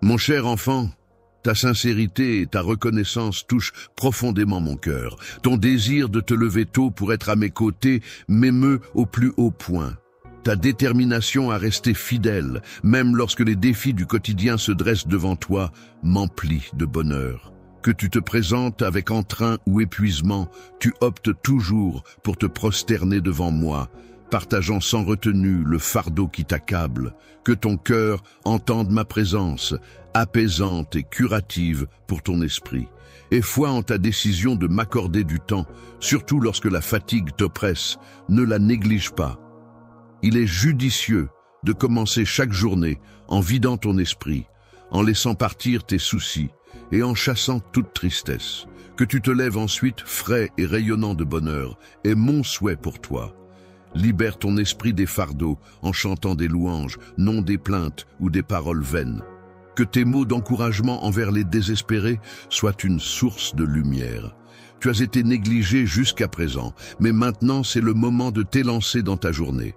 Mon cher enfant, ta sincérité et ta reconnaissance touchent profondément mon cœur. Ton désir de te lever tôt pour être à mes côtés m'émeut au plus haut point. Ta détermination à rester fidèle, même lorsque les défis du quotidien se dressent devant toi, m'emplit de bonheur. Que tu te présentes avec entrain ou épuisement, tu optes toujours pour te prosterner devant moi, partageant sans retenue le fardeau qui t'accable. Que ton cœur entende ma présence, apaisante et curative pour ton esprit. Et foi en ta décision de m'accorder du temps, surtout lorsque la fatigue t'oppresse, ne la néglige pas. Il est judicieux de commencer chaque journée en vidant ton esprit, en laissant partir tes soucis et en chassant toute tristesse. Que tu te lèves ensuite frais et rayonnant de bonheur est mon souhait pour toi. Libère ton esprit des fardeaux en chantant des louanges, non des plaintes ou des paroles vaines. Que tes mots d'encouragement envers les désespérés soient une source de lumière. Tu as été négligé jusqu'à présent, mais maintenant c'est le moment de t'élancer dans ta journée.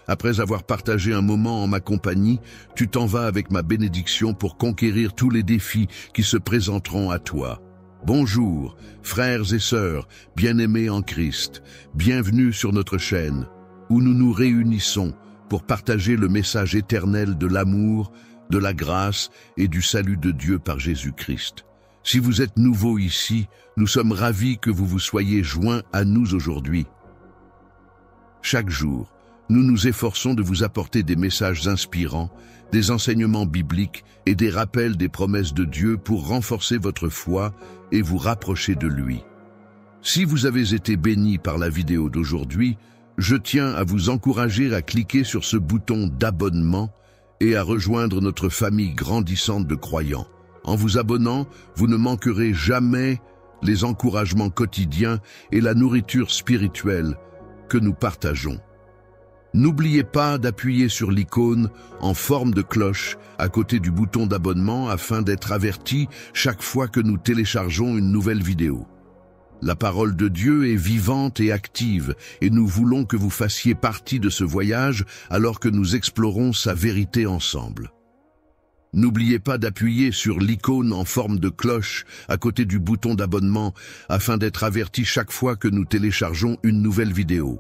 Après avoir partagé un moment en ma compagnie, tu t'en vas avec ma bénédiction pour conquérir tous les défis qui se présenteront à toi. Bonjour, frères et sœurs, bien-aimés en Christ, bienvenue sur notre chaîne, où nous nous réunissons pour partager le message éternel de l'amour, de la grâce et du salut de Dieu par Jésus-Christ. Si vous êtes nouveau ici, nous sommes ravis que vous vous soyez joints à nous aujourd'hui. Chaque jour, nous nous efforçons de vous apporter des messages inspirants, des enseignements bibliques et des rappels des promesses de Dieu pour renforcer votre foi et vous rapprocher de lui. Si vous avez été béni par la vidéo d'aujourd'hui, je tiens à vous encourager à cliquer sur ce bouton d'abonnement et à rejoindre notre famille grandissante de croyants. En vous abonnant, vous ne manquerez jamais les encouragements quotidiens et la nourriture spirituelle que nous partageons. N'oubliez pas d'appuyer sur l'icône en forme de cloche à côté du bouton d'abonnement afin d'être averti chaque fois que nous téléchargeons une nouvelle vidéo. La parole de Dieu est vivante et active et nous voulons que vous fassiez partie de ce voyage alors que nous explorons sa vérité ensemble. N'oubliez pas d'appuyer sur l'icône en forme de cloche à côté du bouton d'abonnement afin d'être averti chaque fois que nous téléchargeons une nouvelle vidéo.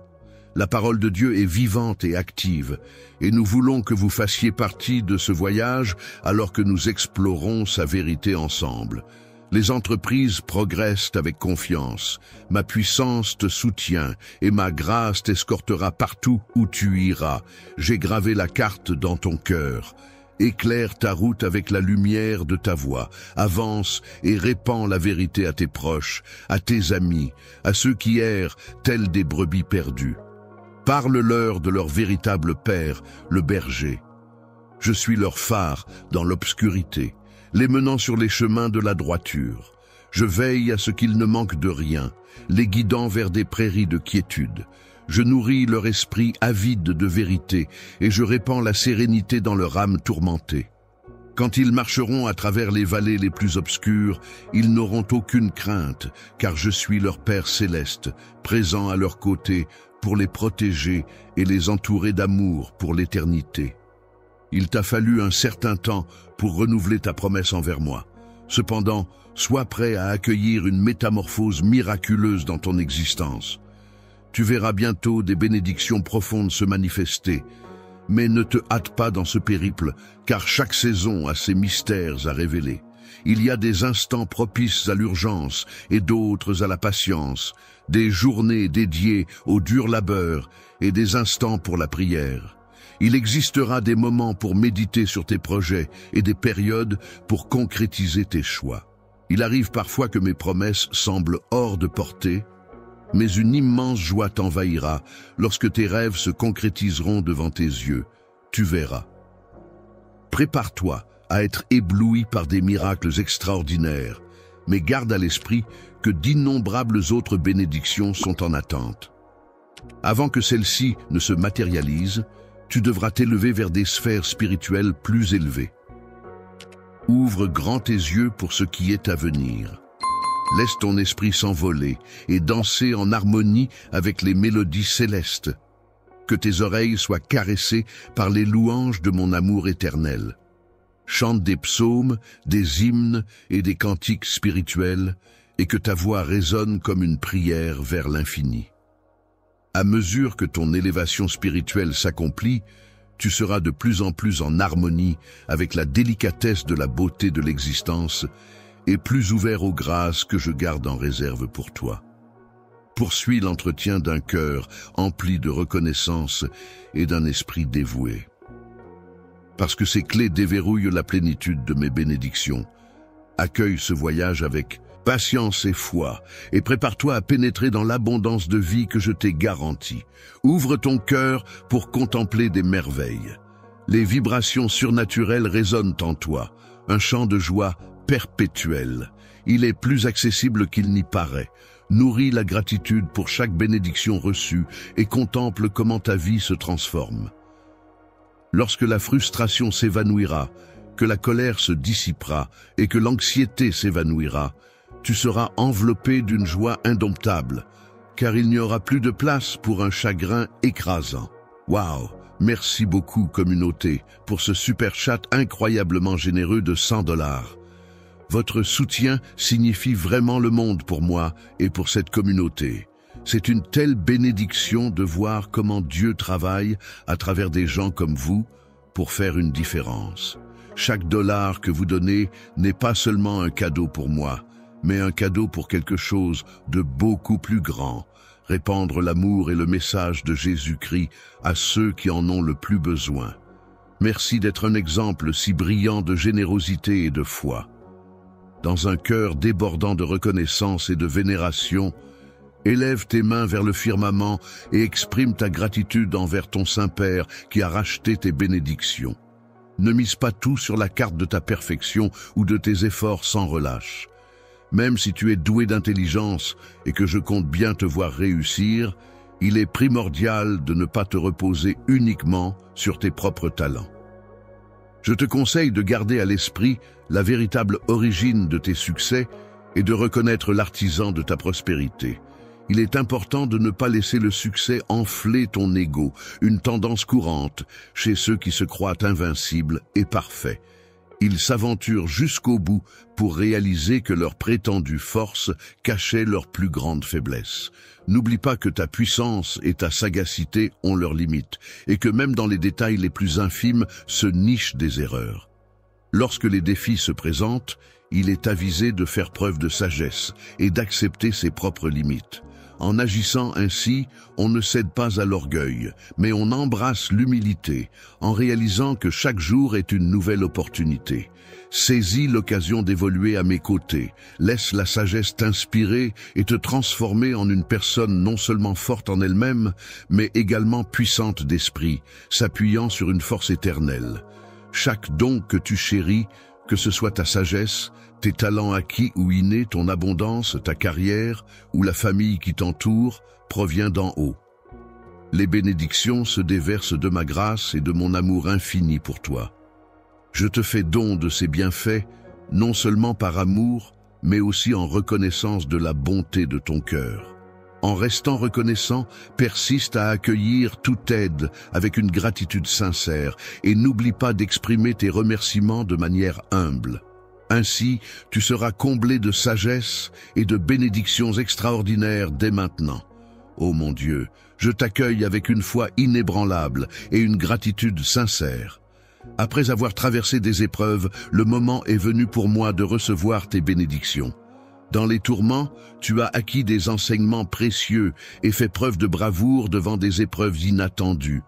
La parole de Dieu est vivante et active, et nous voulons que vous fassiez partie de ce voyage alors que nous explorons sa vérité ensemble. Les entreprises progressent avec confiance. Ma puissance te soutient et ma grâce t'escortera partout où tu iras. J'ai gravé la carte dans ton cœur. Éclaire ta route avec la lumière de ta voix. Avance et répands la vérité à tes proches, à tes amis, à ceux qui errent tels des brebis perdues. Parle-leur de leur véritable Père, le berger. Je suis leur phare dans l'obscurité, les menant sur les chemins de la droiture. Je veille à ce qu'ils ne manquent de rien, les guidant vers des prairies de quiétude. Je nourris leur esprit avide de vérité et je répands la sérénité dans leur âme tourmentée. Quand ils marcheront à travers les vallées les plus obscures, ils n'auront aucune crainte, car je suis leur Père céleste, présent à leur côté pour les protéger et les entourer d'amour pour l'éternité. Il t'a fallu un certain temps pour renouveler ta promesse envers moi. Cependant, sois prêt à accueillir une métamorphose miraculeuse dans ton existence. Tu verras bientôt des bénédictions profondes se manifester, mais ne te hâte pas dans ce périple, car chaque saison a ses mystères à révéler. Il y a des instants propices à l'urgence et d'autres à la patience, des journées dédiées au dur labeur et des instants pour la prière. Il existera des moments pour méditer sur tes projets et des périodes pour concrétiser tes choix. Il arrive parfois que mes promesses semblent hors de portée, mais une immense joie t'envahira lorsque tes rêves se concrétiseront devant tes yeux. Tu verras. Prépare-toi à être ébloui par des miracles extraordinaires, mais garde à l'esprit que d'innombrables autres bénédictions sont en attente. Avant que celles-ci ne se matérialisent, tu devras t'élever vers des sphères spirituelles plus élevées. Ouvre grand tes yeux pour ce qui est à venir. Laisse ton esprit s'envoler et danser en harmonie avec les mélodies célestes. Que tes oreilles soient caressées par les louanges de mon amour éternel. Chante des psaumes, des hymnes et des cantiques spirituels, et que ta voix résonne comme une prière vers l'infini. À mesure que ton élévation spirituelle s'accomplit, tu seras de plus en plus en harmonie avec la délicatesse de la beauté de l'existence et plus ouvert aux grâces que je garde en réserve pour toi. Poursuis l'entretien d'un cœur empli de reconnaissance et d'un esprit dévoué. Parce que ces clés déverrouillent la plénitude de mes bénédictions. Accueille ce voyage avec patience et foi, et prépare-toi à pénétrer dans l'abondance de vie que je t'ai garantie. Ouvre ton cœur pour contempler des merveilles. Les vibrations surnaturelles résonnent en toi, un chant de joie perpétuel. Il est plus accessible qu'il n'y paraît. Nourris la gratitude pour chaque bénédiction reçue et contemple comment ta vie se transforme. Lorsque la frustration s'évanouira, que la colère se dissipera et que l'anxiété s'évanouira, tu seras enveloppé d'une joie indomptable, car il n'y aura plus de place pour un chagrin écrasant. Waouh! Merci beaucoup, communauté, pour ce super chat incroyablement généreux de $100. Votre soutien signifie vraiment le monde pour moi et pour cette communauté. C'est une telle bénédiction de voir comment Dieu travaille à travers des gens comme vous pour faire une différence. Chaque dollar que vous donnez n'est pas seulement un cadeau pour moi, mais un cadeau pour quelque chose de beaucoup plus grand, répandre l'amour et le message de Jésus-Christ à ceux qui en ont le plus besoin. Merci d'être un exemple si brillant de générosité et de foi. Dans un cœur débordant de reconnaissance et de vénération, élève tes mains vers le firmament et exprime ta gratitude envers ton Saint-Père qui a racheté tes bénédictions. Ne mise pas tout sur la carte de ta perfection ou de tes efforts sans relâche. Même si tu es doué d'intelligence et que je compte bien te voir réussir, il est primordial de ne pas te reposer uniquement sur tes propres talents. Je te conseille de garder à l'esprit la véritable origine de tes succès et de reconnaître l'artisan de ta prospérité. Il est important de ne pas laisser le succès enfler ton ego, une tendance courante chez ceux qui se croient invincibles et parfaits. Ils s'aventurent jusqu'au bout pour réaliser que leur prétendue force cachait leur plus grande faiblesse. N'oublie pas que ta puissance et ta sagacité ont leurs limites, et que même dans les détails les plus infimes se nichent des erreurs. Lorsque les défis se présentent, il est avisé de faire preuve de sagesse et d'accepter ses propres limites. En agissant ainsi, on ne cède pas à l'orgueil, mais on embrasse l'humilité, en réalisant que chaque jour est une nouvelle opportunité. Saisis l'occasion d'évoluer à mes côtés, laisse la sagesse t'inspirer et te transformer en une personne non seulement forte en elle-même, mais également puissante d'esprit, s'appuyant sur une force éternelle. Chaque don que tu chéris, que ce soit ta sagesse, tes talents acquis ou innés, ton abondance, ta carrière ou la famille qui t'entoure, provient d'en haut. Les bénédictions se déversent de ma grâce et de mon amour infini pour toi. Je te fais don de ces bienfaits, non seulement par amour, mais aussi en reconnaissance de la bonté de ton cœur. En restant reconnaissant, persiste à accueillir toute aide avec une gratitude sincère et n'oublie pas d'exprimer tes remerciements de manière humble. Ainsi, tu seras comblé de sagesse et de bénédictions extraordinaires dès maintenant. Ô mon Dieu, je t'accueille avec une foi inébranlable et une gratitude sincère. Après avoir traversé des épreuves, le moment est venu pour moi de recevoir tes bénédictions. Dans les tourments, tu as acquis des enseignements précieux et fait preuve de bravoure devant des épreuves inattendues.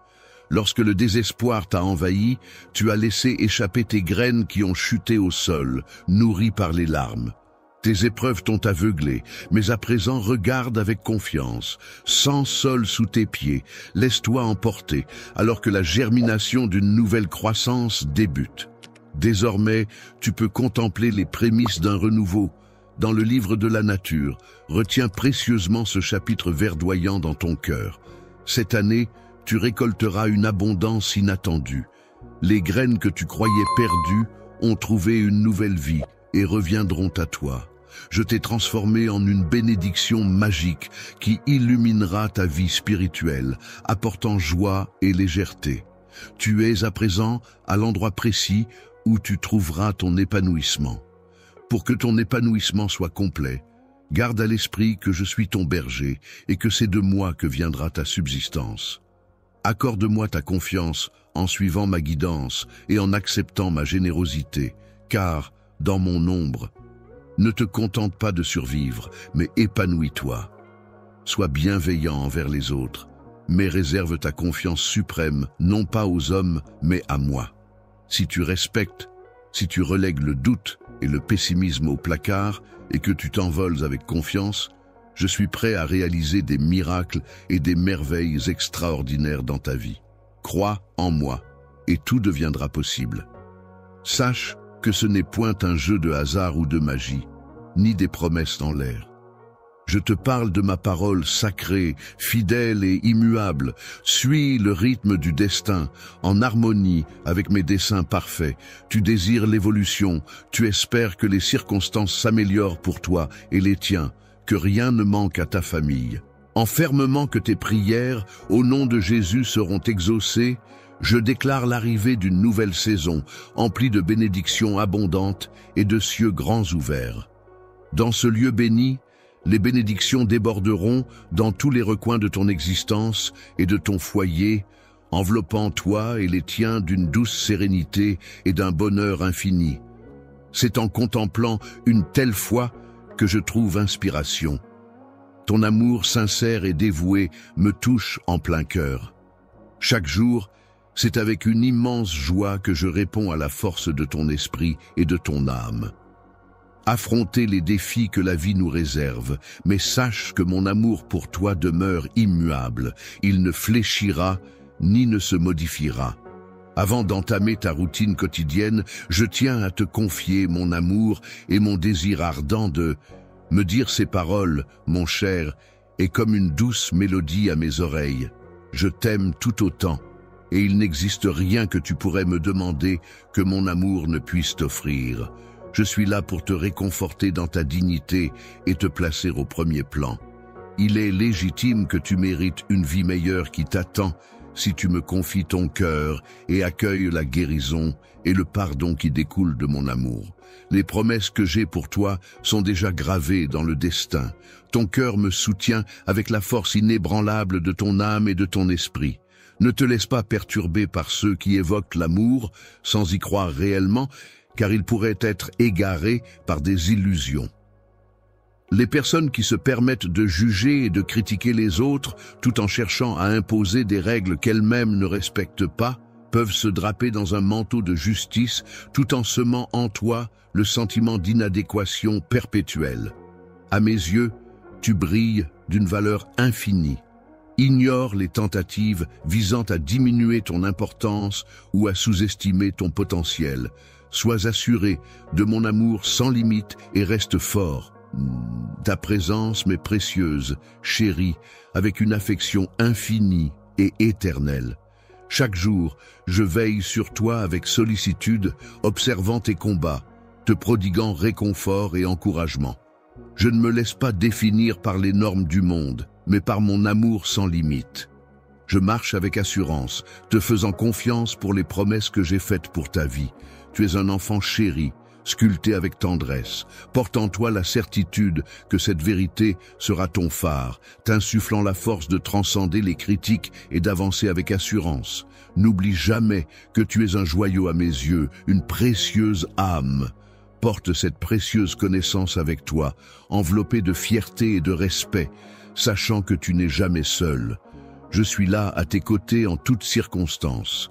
Lorsque le désespoir t'a envahi, tu as laissé échapper tes graines qui ont chuté au sol, nourries par les larmes. Tes épreuves t'ont aveuglé, mais à présent regarde avec confiance, sans sol sous tes pieds, laisse-toi emporter, alors que la germination d'une nouvelle croissance débute. Désormais, tu peux contempler les prémices d'un renouveau. Dans le livre de la nature, retiens précieusement ce chapitre verdoyant dans ton cœur. Cette année, tu récolteras une abondance inattendue. Les graines que tu croyais perdues ont trouvé une nouvelle vie et reviendront à toi. Je t'ai transformé en une bénédiction magique qui illuminera ta vie spirituelle, apportant joie et légèreté. Tu es à présent à l'endroit précis où tu trouveras ton épanouissement. Pour que ton épanouissement soit complet, garde à l'esprit que je suis ton berger et que c'est de moi que viendra ta subsistance. Accorde-moi ta confiance en suivant ma guidance et en acceptant ma générosité, car, dans mon ombre, ne te contente pas de survivre, mais épanouis-toi. Sois bienveillant envers les autres, mais réserve ta confiance suprême, non pas aux hommes, mais à moi. Si tu respectes, si tu relègues le doute et le pessimisme au placard et que tu t'envoles avec confiance, je suis prêt à réaliser des miracles et des merveilles extraordinaires dans ta vie. Crois en moi et tout deviendra possible. Sache que ce n'est point un jeu de hasard ou de magie, ni des promesses en l'air. Je te parle de ma parole sacrée, fidèle et immuable. Suis le rythme du destin, en harmonie avec mes desseins parfaits. Tu désires l'évolution, tu espères que les circonstances s'améliorent pour toi et les tiens, que rien ne manque à ta famille. En fermement que tes prières, au nom de Jésus, seront exaucées, je déclare l'arrivée d'une nouvelle saison, emplie de bénédictions abondantes et de cieux grands ouverts. Dans ce lieu béni, les bénédictions déborderont dans tous les recoins de ton existence et de ton foyer, enveloppant toi et les tiens d'une douce sérénité et d'un bonheur infini. C'est en contemplant une telle foi que je trouve inspiration. Ton amour sincère et dévoué me touche en plein cœur. Chaque jour, c'est avec une immense joie que je réponds à la force de ton esprit et de ton âme. Affronter les défis que la vie nous réserve, mais sache que mon amour pour toi demeure immuable. Il ne fléchira ni ne se modifiera. Avant d'entamer ta routine quotidienne, je tiens à te confier mon amour et mon désir ardent de me dire ces paroles, mon cher, est comme une douce mélodie à mes oreilles. Je t'aime tout autant, et il n'existe rien que tu pourrais me demander que mon amour ne puisse t'offrir. Je suis là pour te réconforter dans ta dignité et te placer au premier plan. Il est légitime que tu mérites une vie meilleure qui t'attend si tu me confies ton cœur et accueilles la guérison et le pardon qui découlent de mon amour. Les promesses que j'ai pour toi sont déjà gravées dans le destin. Ton cœur me soutient avec la force inébranlable de ton âme et de ton esprit. Ne te laisse pas perturber par ceux qui évoquent l'amour sans y croire réellement, car ils pourraient être égarés par des illusions. Les personnes qui se permettent de juger et de critiquer les autres tout en cherchant à imposer des règles qu'elles-mêmes ne respectent pas peuvent se draper dans un manteau de justice tout en semant en toi le sentiment d'inadéquation perpétuelle. À mes yeux, tu brilles d'une valeur infinie. Ignore les tentatives visant à diminuer ton importance ou à sous-estimer ton potentiel. Sois assuré de mon amour sans limite et reste fort. Ta présence m'est précieuse, chérie, avec une affection infinie et éternelle. Chaque jour, je veille sur toi avec sollicitude, observant tes combats, te prodiguant réconfort et encouragement. Je ne me laisse pas définir par les normes du monde, mais par mon amour sans limite. Je marche avec assurance, te faisant confiance pour les promesses que j'ai faites pour ta vie. Tu es un enfant chéri, sculpté avec tendresse. Porte en toi la certitude que cette vérité sera ton phare, t'insufflant la force de transcender les critiques et d'avancer avec assurance. N'oublie jamais que tu es un joyau à mes yeux, une précieuse âme. Porte cette précieuse connaissance avec toi, enveloppée de fierté et de respect, sachant que tu n'es jamais seul. Je suis là à tes côtés en toutes circonstances.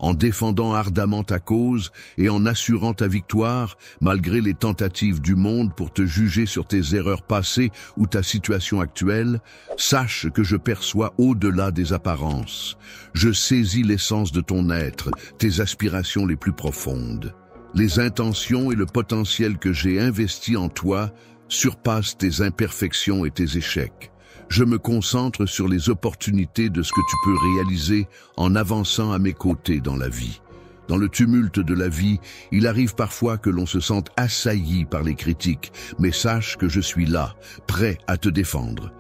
En défendant ardemment ta cause et en assurant ta victoire, malgré les tentatives du monde pour te juger sur tes erreurs passées ou ta situation actuelle, sache que je perçois au-delà des apparences. Je saisis l'essence de ton être, tes aspirations les plus profondes. Les intentions et le potentiel que j'ai investis en toi surpassent tes imperfections et tes échecs. Je me concentre sur les opportunités de ce que tu peux réaliser en avançant à mes côtés dans la vie. Dans le tumulte de la vie, il arrive parfois que l'on se sente assailli par les critiques, mais sache que je suis là, prêt à te défendre.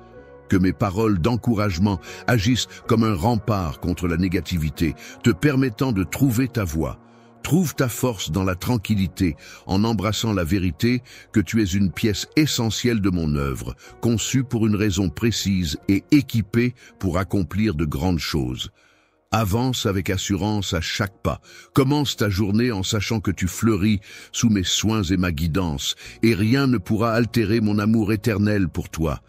Que mes paroles d'encouragement agissent comme un rempart contre la négativité, te permettant de trouver ta voie. Trouve ta force dans la tranquillité, en embrassant la vérité que tu es une pièce essentielle de mon œuvre, conçue pour une raison précise et équipée pour accomplir de grandes choses. Avance avec assurance à chaque pas. Commence ta journée en sachant que tu fleuris sous mes soins et ma guidance, et rien ne pourra altérer mon amour éternel pour toi.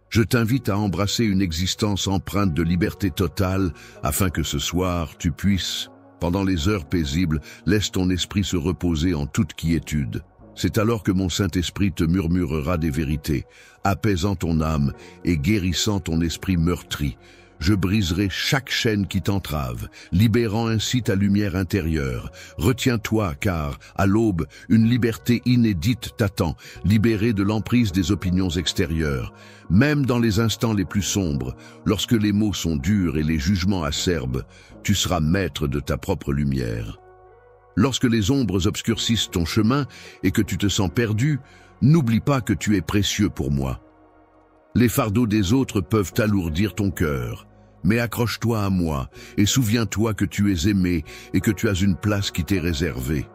Je t'invite à embrasser une existence empreinte de liberté totale, afin que ce soir tu puisses, pendant les heures paisibles, laisse ton esprit se reposer en toute quiétude. C'est alors que mon Saint-Esprit te murmurera des vérités, apaisant ton âme et guérissant ton esprit meurtri. Je briserai chaque chaîne qui t'entrave, libérant ainsi ta lumière intérieure. Retiens-toi, car, à l'aube, une liberté inédite t'attend, libérée de l'emprise des opinions extérieures. Même dans les instants les plus sombres, lorsque les mots sont durs et les jugements acerbes, tu seras maître de ta propre lumière. Lorsque les ombres obscurcissent ton chemin et que tu te sens perdu, n'oublie pas que tu es précieux pour moi. Les fardeaux des autres peuvent alourdir ton cœur, mais accroche-toi à moi et souviens-toi que tu es aimé et que tu as une place qui t'est réservée.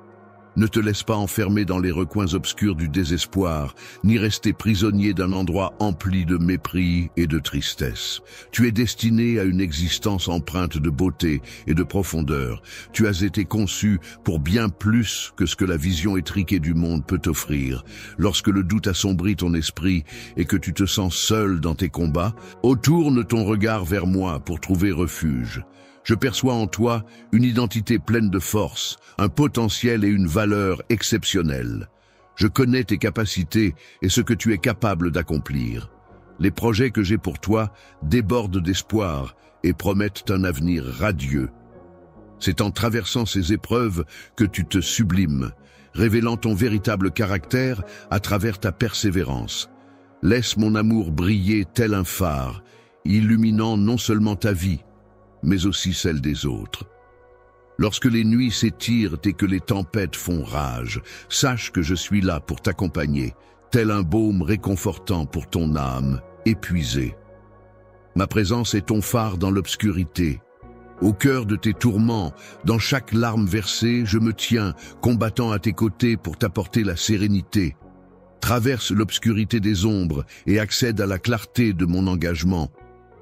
Ne te laisse pas enfermer dans les recoins obscurs du désespoir, ni rester prisonnier d'un endroit empli de mépris et de tristesse. Tu es destiné à une existence empreinte de beauté et de profondeur. Tu as été conçu pour bien plus que ce que la vision étriquée du monde peut t'offrir. Lorsque le doute assombrit ton esprit et que tu te sens seul dans tes combats, tourne ton regard vers moi pour trouver refuge. Je perçois en toi une identité pleine de force, un potentiel et une valeur exceptionnelle. Je connais tes capacités et ce que tu es capable d'accomplir. Les projets que j'ai pour toi débordent d'espoir et promettent un avenir radieux. C'est en traversant ces épreuves que tu te sublimes, révélant ton véritable caractère à travers ta persévérance. Laisse mon amour briller tel un phare, illuminant non seulement ta vie, mais aussi celle des autres. Lorsque les nuits s'étirent et que les tempêtes font rage, sache que je suis là pour t'accompagner, tel un baume réconfortant pour ton âme épuisée. Ma présence est ton phare dans l'obscurité. Au cœur de tes tourments, dans chaque larme versée, je me tiens, combattant à tes côtés pour t'apporter la sérénité. Traverse l'obscurité des ombres et accède à la clarté de mon engagement.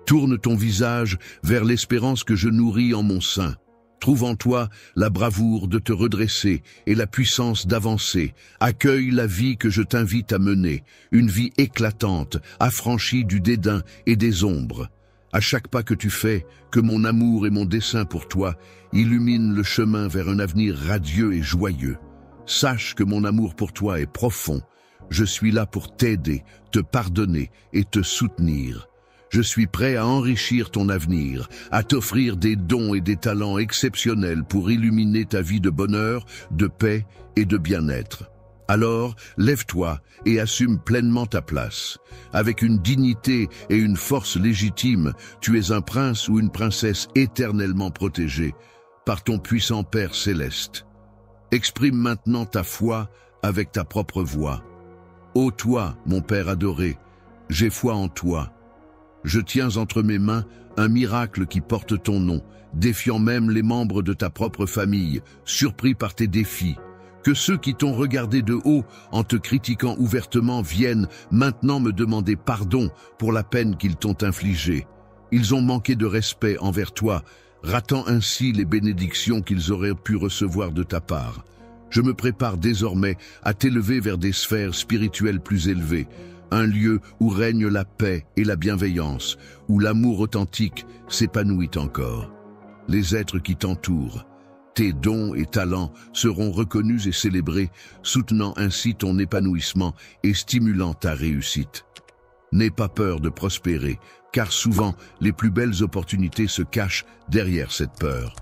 Tourne ton visage vers l'espérance que je nourris en mon sein. Trouve en toi la bravoure de te redresser et la puissance d'avancer. Accueille la vie que je t'invite à mener, une vie éclatante, affranchie du dédain et des ombres. À chaque pas que tu fais, que mon amour et mon dessein pour toi illuminent le chemin vers un avenir radieux et joyeux. Sache que mon amour pour toi est profond. Je suis là pour t'aider, te pardonner et te soutenir. Je suis prêt à enrichir ton avenir, à t'offrir des dons et des talents exceptionnels pour illuminer ta vie de bonheur, de paix et de bien-être. Alors, lève-toi et assume pleinement ta place. Avec une dignité et une force légitime, tu es un prince ou une princesse éternellement protégée par ton puissant Père céleste. Exprime maintenant ta foi avec ta propre voix. Ô toi, mon Père adoré, j'ai foi en toi. Je tiens entre mes mains un miracle qui porte ton nom, défiant même les membres de ta propre famille, surpris par tes défis. Que ceux qui t'ont regardé de haut en te critiquant ouvertement viennent maintenant me demander pardon pour la peine qu'ils t'ont infligée. Ils ont manqué de respect envers toi, ratant ainsi les bénédictions qu'ils auraient pu recevoir de ta part. Je me prépare désormais à t'élever vers des sphères spirituelles plus élevées, un lieu où règne la paix et la bienveillance, où l'amour authentique s'épanouit encore. Les êtres qui t'entourent, tes dons et talents seront reconnus et célébrés, soutenant ainsi ton épanouissement et stimulant ta réussite. N'aie pas peur de prospérer, car souvent les plus belles opportunités se cachent derrière cette peur.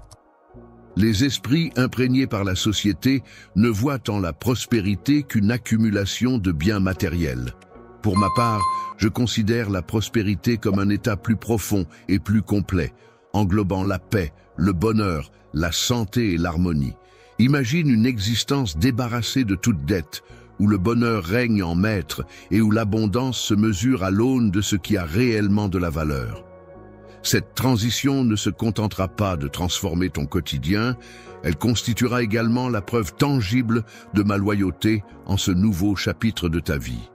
Les esprits imprégnés par la société ne voient en la prospérité qu'une accumulation de biens matériels. Pour ma part, je considère la prospérité comme un état plus profond et plus complet, englobant la paix, le bonheur, la santé et l'harmonie. Imagine une existence débarrassée de toute dette, où le bonheur règne en maître et où l'abondance se mesure à l'aune de ce qui a réellement de la valeur. Cette transition ne se contentera pas de transformer ton quotidien, elle constituera également la preuve tangible de ma loyauté en ce nouveau chapitre de ta vie.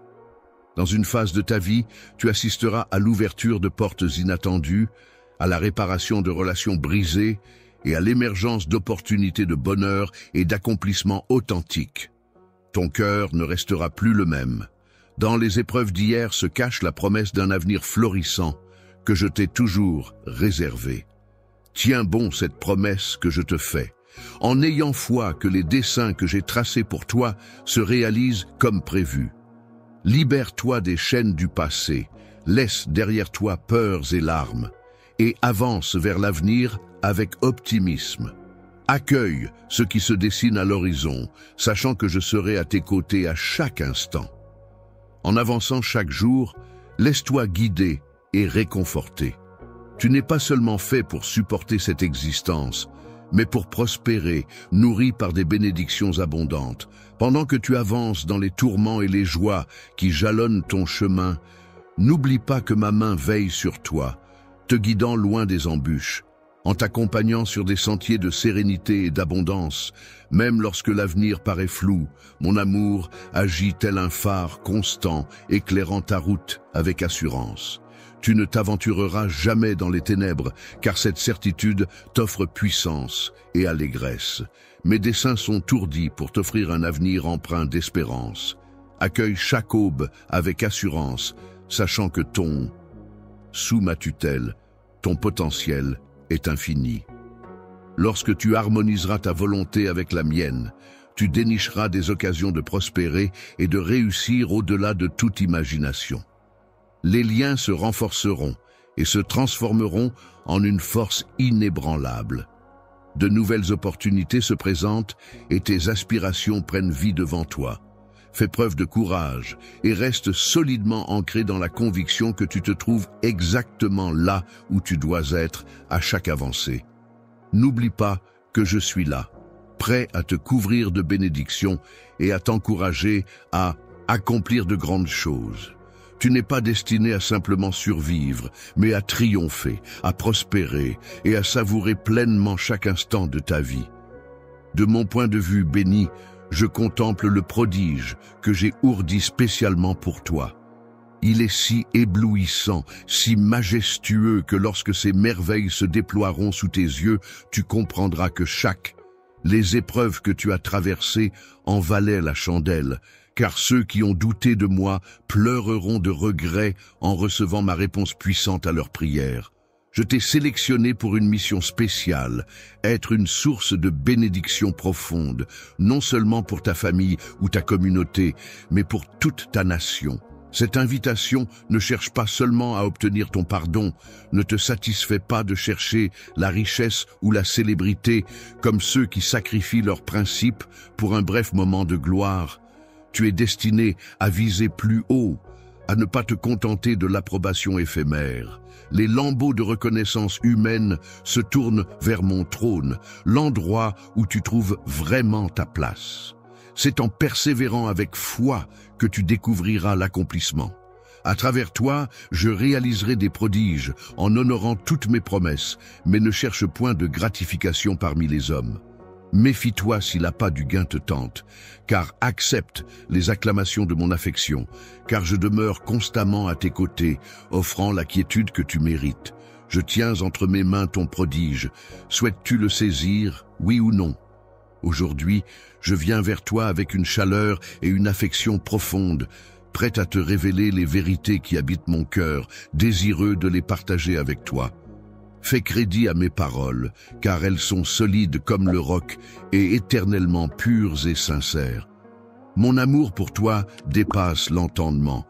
Dans une phase de ta vie, tu assisteras à l'ouverture de portes inattendues, à la réparation de relations brisées et à l'émergence d'opportunités de bonheur et d'accomplissement authentiques. Ton cœur ne restera plus le même. Dans les épreuves d'hier se cache la promesse d'un avenir florissant que je t'ai toujours réservé. Tiens bon cette promesse que je te fais, en ayant foi que les desseins que j'ai tracés pour toi se réalisent comme prévu. Libère-toi des chaînes du passé, laisse derrière toi peurs et larmes, et avance vers l'avenir avec optimisme. Accueille ce qui se dessine à l'horizon, sachant que je serai à tes côtés à chaque instant. En avançant chaque jour, laisse-toi guider et réconforter. Tu n'es pas seulement fait pour supporter cette existence, mais pour prospérer, nourri par des bénédictions abondantes. Pendant que tu avances dans les tourments et les joies qui jalonnent ton chemin, n'oublie pas que ma main veille sur toi, te guidant loin des embûches, en t'accompagnant sur des sentiers de sérénité et d'abondance. Même lorsque l'avenir paraît flou, mon amour agit tel un phare constant, éclairant ta route avec assurance. Tu ne t'aventureras jamais dans les ténèbres, car cette certitude t'offre puissance et allégresse. Mes desseins sont ourdis pour t'offrir un avenir empreint d'espérance. Accueille chaque aube avec assurance, sachant que sous ma tutelle, ton potentiel est infini. Lorsque tu harmoniseras ta volonté avec la mienne, tu dénicheras des occasions de prospérer et de réussir au-delà de toute imagination. Les liens se renforceront et se transformeront en une force inébranlable. De nouvelles opportunités se présentent et tes aspirations prennent vie devant toi. Fais preuve de courage et reste solidement ancré dans la conviction que tu te trouves exactement là où tu dois être à chaque avancée. N'oublie pas que je suis là, prêt à te couvrir de bénédictions et à t'encourager à accomplir de grandes choses. Tu n'es pas destiné à simplement survivre, mais à triompher, à prospérer et à savourer pleinement chaque instant de ta vie. De mon point de vue béni, je contemple le prodige que j'ai ourdi spécialement pour toi. Il est si éblouissant, si majestueux que lorsque ces merveilles se déploieront sous tes yeux, tu comprendras que les épreuves que tu as traversées en valaient la chandelle, car ceux qui ont douté de moi pleureront de regret en recevant ma réponse puissante à leurs prières. Je t'ai sélectionné pour une mission spéciale, être une source de bénédiction profonde, non seulement pour ta famille ou ta communauté, mais pour toute ta nation. Cette invitation ne cherche pas seulement à obtenir ton pardon, ne te satisfait pas de chercher la richesse ou la célébrité comme ceux qui sacrifient leurs principes pour un bref moment de gloire. Tu es destiné à viser plus haut, à ne pas te contenter de l'approbation éphémère. Les lambeaux de reconnaissance humaine se tournent vers mon trône, l'endroit où tu trouves vraiment ta place. C'est en persévérant avec foi que tu découvriras l'accomplissement. À travers toi, je réaliserai des prodiges en honorant toutes mes promesses, mais ne cherche point de gratification parmi les hommes. Méfie-toi si l'appât du gain te tente, car accepte les acclamations de mon affection, car je demeure constamment à tes côtés, offrant la quiétude que tu mérites. Je tiens entre mes mains ton prodige. Souhaites-tu le saisir, oui ou non? Aujourd'hui, je viens vers toi avec une chaleur et une affection profonde, prête à te révéler les vérités qui habitent mon cœur, désireux de les partager avec toi. Fais crédit à mes paroles, car elles sont solides comme le roc et éternellement pures et sincères. Mon amour pour toi dépasse l'entendement,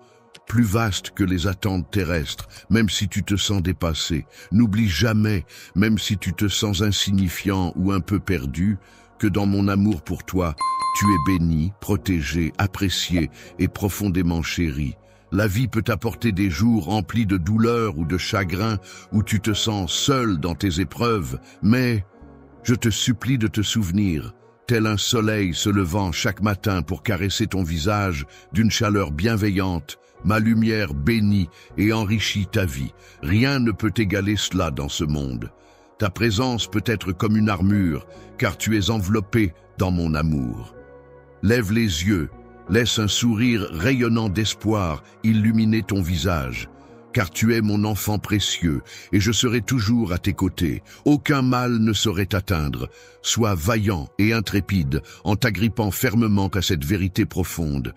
plus vaste que les attentes terrestres, même si tu te sens dépassé. N'oublie jamais, même si tu te sens insignifiant ou un peu perdu, que dans mon amour pour toi, tu es béni, protégé, apprécié et profondément chéri. La vie peut t'apporter des jours remplis de douleur ou de chagrin, où tu te sens seul dans tes épreuves, mais je te supplie de te souvenir, tel un soleil se levant chaque matin pour caresser ton visage d'une chaleur bienveillante, Ma lumière bénit et enrichit ta vie. Rien ne peut égaler cela dans ce monde. Ta présence peut être comme une armure, car tu es enveloppé dans mon amour. Lève les yeux, laisse un sourire rayonnant d'espoir illuminer ton visage, car tu es mon enfant précieux, et je serai toujours à tes côtés. Aucun mal ne saurait t'atteindre. Sois vaillant et intrépide en t'agrippant fermement à cette vérité profonde.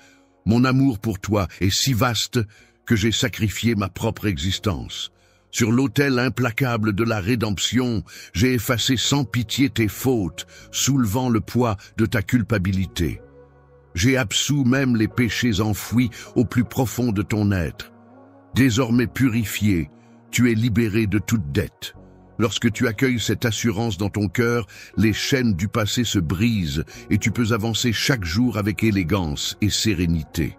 Mon amour pour toi est si vaste que j'ai sacrifié ma propre existence. Sur l'autel implacable de la rédemption, j'ai effacé sans pitié tes fautes, soulevant le poids de ta culpabilité. J'ai absous même les péchés enfouis au plus profond de ton être. Désormais purifié, tu es libéré de toute dette. Lorsque tu accueilles cette assurance dans ton cœur, les chaînes du passé se brisent et tu peux avancer chaque jour avec élégance et sérénité.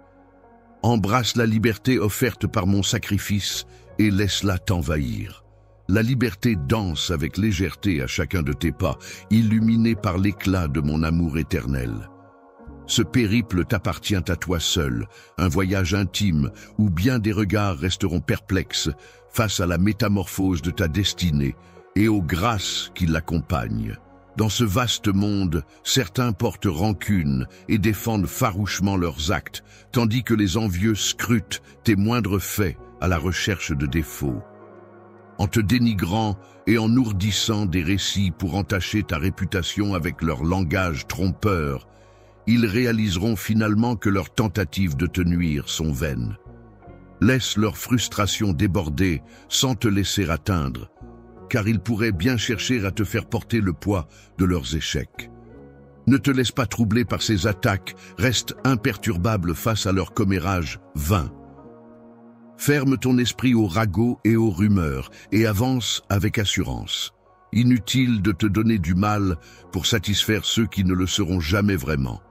Embrasse la liberté offerte par mon sacrifice et laisse-la t'envahir. La liberté danse avec légèreté à chacun de tes pas, illuminée par l'éclat de mon amour éternel. Ce périple t'appartient à toi seul, un voyage intime où bien des regards resteront perplexes face à la métamorphose de ta destinée et aux grâces qui l'accompagnent. Dans ce vaste monde, certains portent rancune et défendent farouchement leurs actes, tandis que les envieux scrutent tes moindres faits à la recherche de défauts. En te dénigrant et en ourdissant des récits pour entacher ta réputation avec leur langage trompeur, ils réaliseront finalement que leurs tentatives de te nuire sont vaines. Laisse leur frustration déborder sans te laisser atteindre, car ils pourraient bien chercher à te faire porter le poids de leurs échecs. Ne te laisse pas troubler par ces attaques, reste imperturbable face à leur commérage vain. Ferme ton esprit aux ragots et aux rumeurs et avance avec assurance. Inutile de te donner du mal pour satisfaire ceux qui ne le seront jamais vraiment.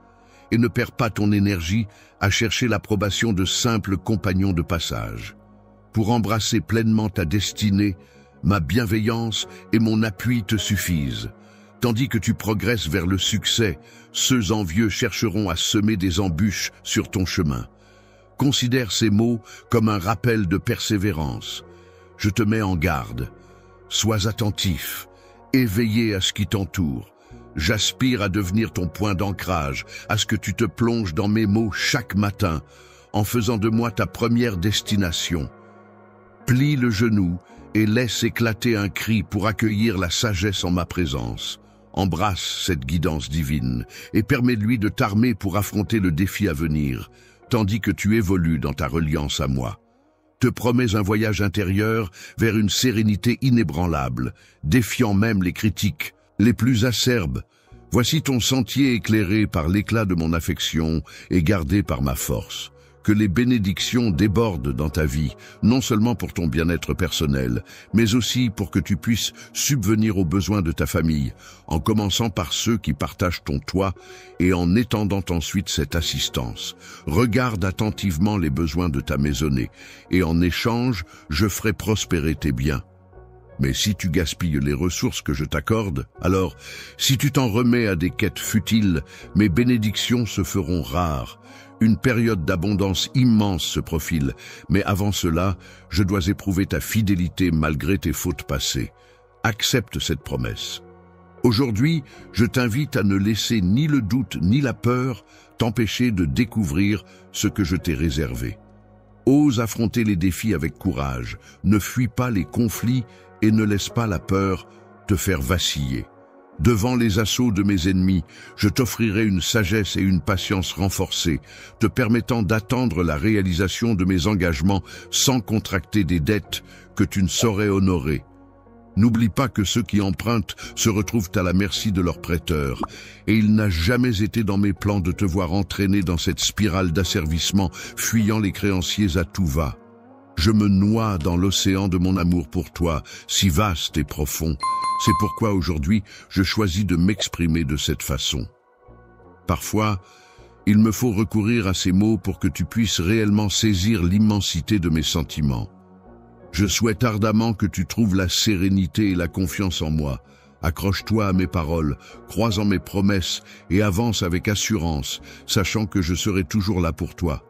Et ne perds pas ton énergie à chercher l'approbation de simples compagnons de passage. Pour embrasser pleinement ta destinée, ma bienveillance et mon appui te suffisent. Tandis que tu progresses vers le succès, ceux envieux chercheront à semer des embûches sur ton chemin. Considère ces mots comme un rappel de persévérance. Je te mets en garde. Sois attentif, éveillé à ce qui t'entoure. J'aspire à devenir ton point d'ancrage, à ce que tu te plonges dans mes mots chaque matin, en faisant de moi ta première destination. Plie le genou et laisse éclater un cri pour accueillir la sagesse en ma présence. Embrasse cette guidance divine et permets-lui de t'armer pour affronter le défi à venir, tandis que tu évolues dans ta reliance à moi. Te promets un voyage intérieur vers une sérénité inébranlable, défiant même les critiques les plus acerbes. Voici ton sentier éclairé par l'éclat de mon affection et gardé par ma force. Que les bénédictions débordent dans ta vie, non seulement pour ton bien-être personnel, mais aussi pour que tu puisses subvenir aux besoins de ta famille, en commençant par ceux qui partagent ton toit et en étendant ensuite cette assistance. Regarde attentivement les besoins de ta maisonnée, et en échange, je ferai prospérer tes biens. Mais si tu gaspilles les ressources que je t'accorde, alors, si tu t'en remets à des quêtes futiles, mes bénédictions se feront rares. Une période d'abondance immense se profile, mais avant cela, je dois éprouver ta fidélité malgré tes fautes passées. Accepte cette promesse. Aujourd'hui, je t'invite à ne laisser ni le doute ni la peur t'empêcher de découvrir ce que je t'ai réservé. Ose affronter les défis avec courage, ne fuis pas les conflits et ne laisse pas la peur te faire vaciller. Devant les assauts de mes ennemis, je t'offrirai une sagesse et une patience renforcées, te permettant d'attendre la réalisation de mes engagements sans contracter des dettes que tu ne saurais honorer. N'oublie pas que ceux qui empruntent se retrouvent à la merci de leurs prêteurs, et il n'a jamais été dans mes plans de te voir entraîné dans cette spirale d'asservissement, fuyant les créanciers à tout va. Je me noie dans l'océan de mon amour pour toi, si vaste et profond. C'est pourquoi aujourd'hui, je choisis de m'exprimer de cette façon. Parfois, il me faut recourir à ces mots pour que tu puisses réellement saisir l'immensité de mes sentiments. Je souhaite ardemment que tu trouves la sérénité et la confiance en moi. Accroche-toi à mes paroles, crois en mes promesses et avance avec assurance, sachant que je serai toujours là pour toi.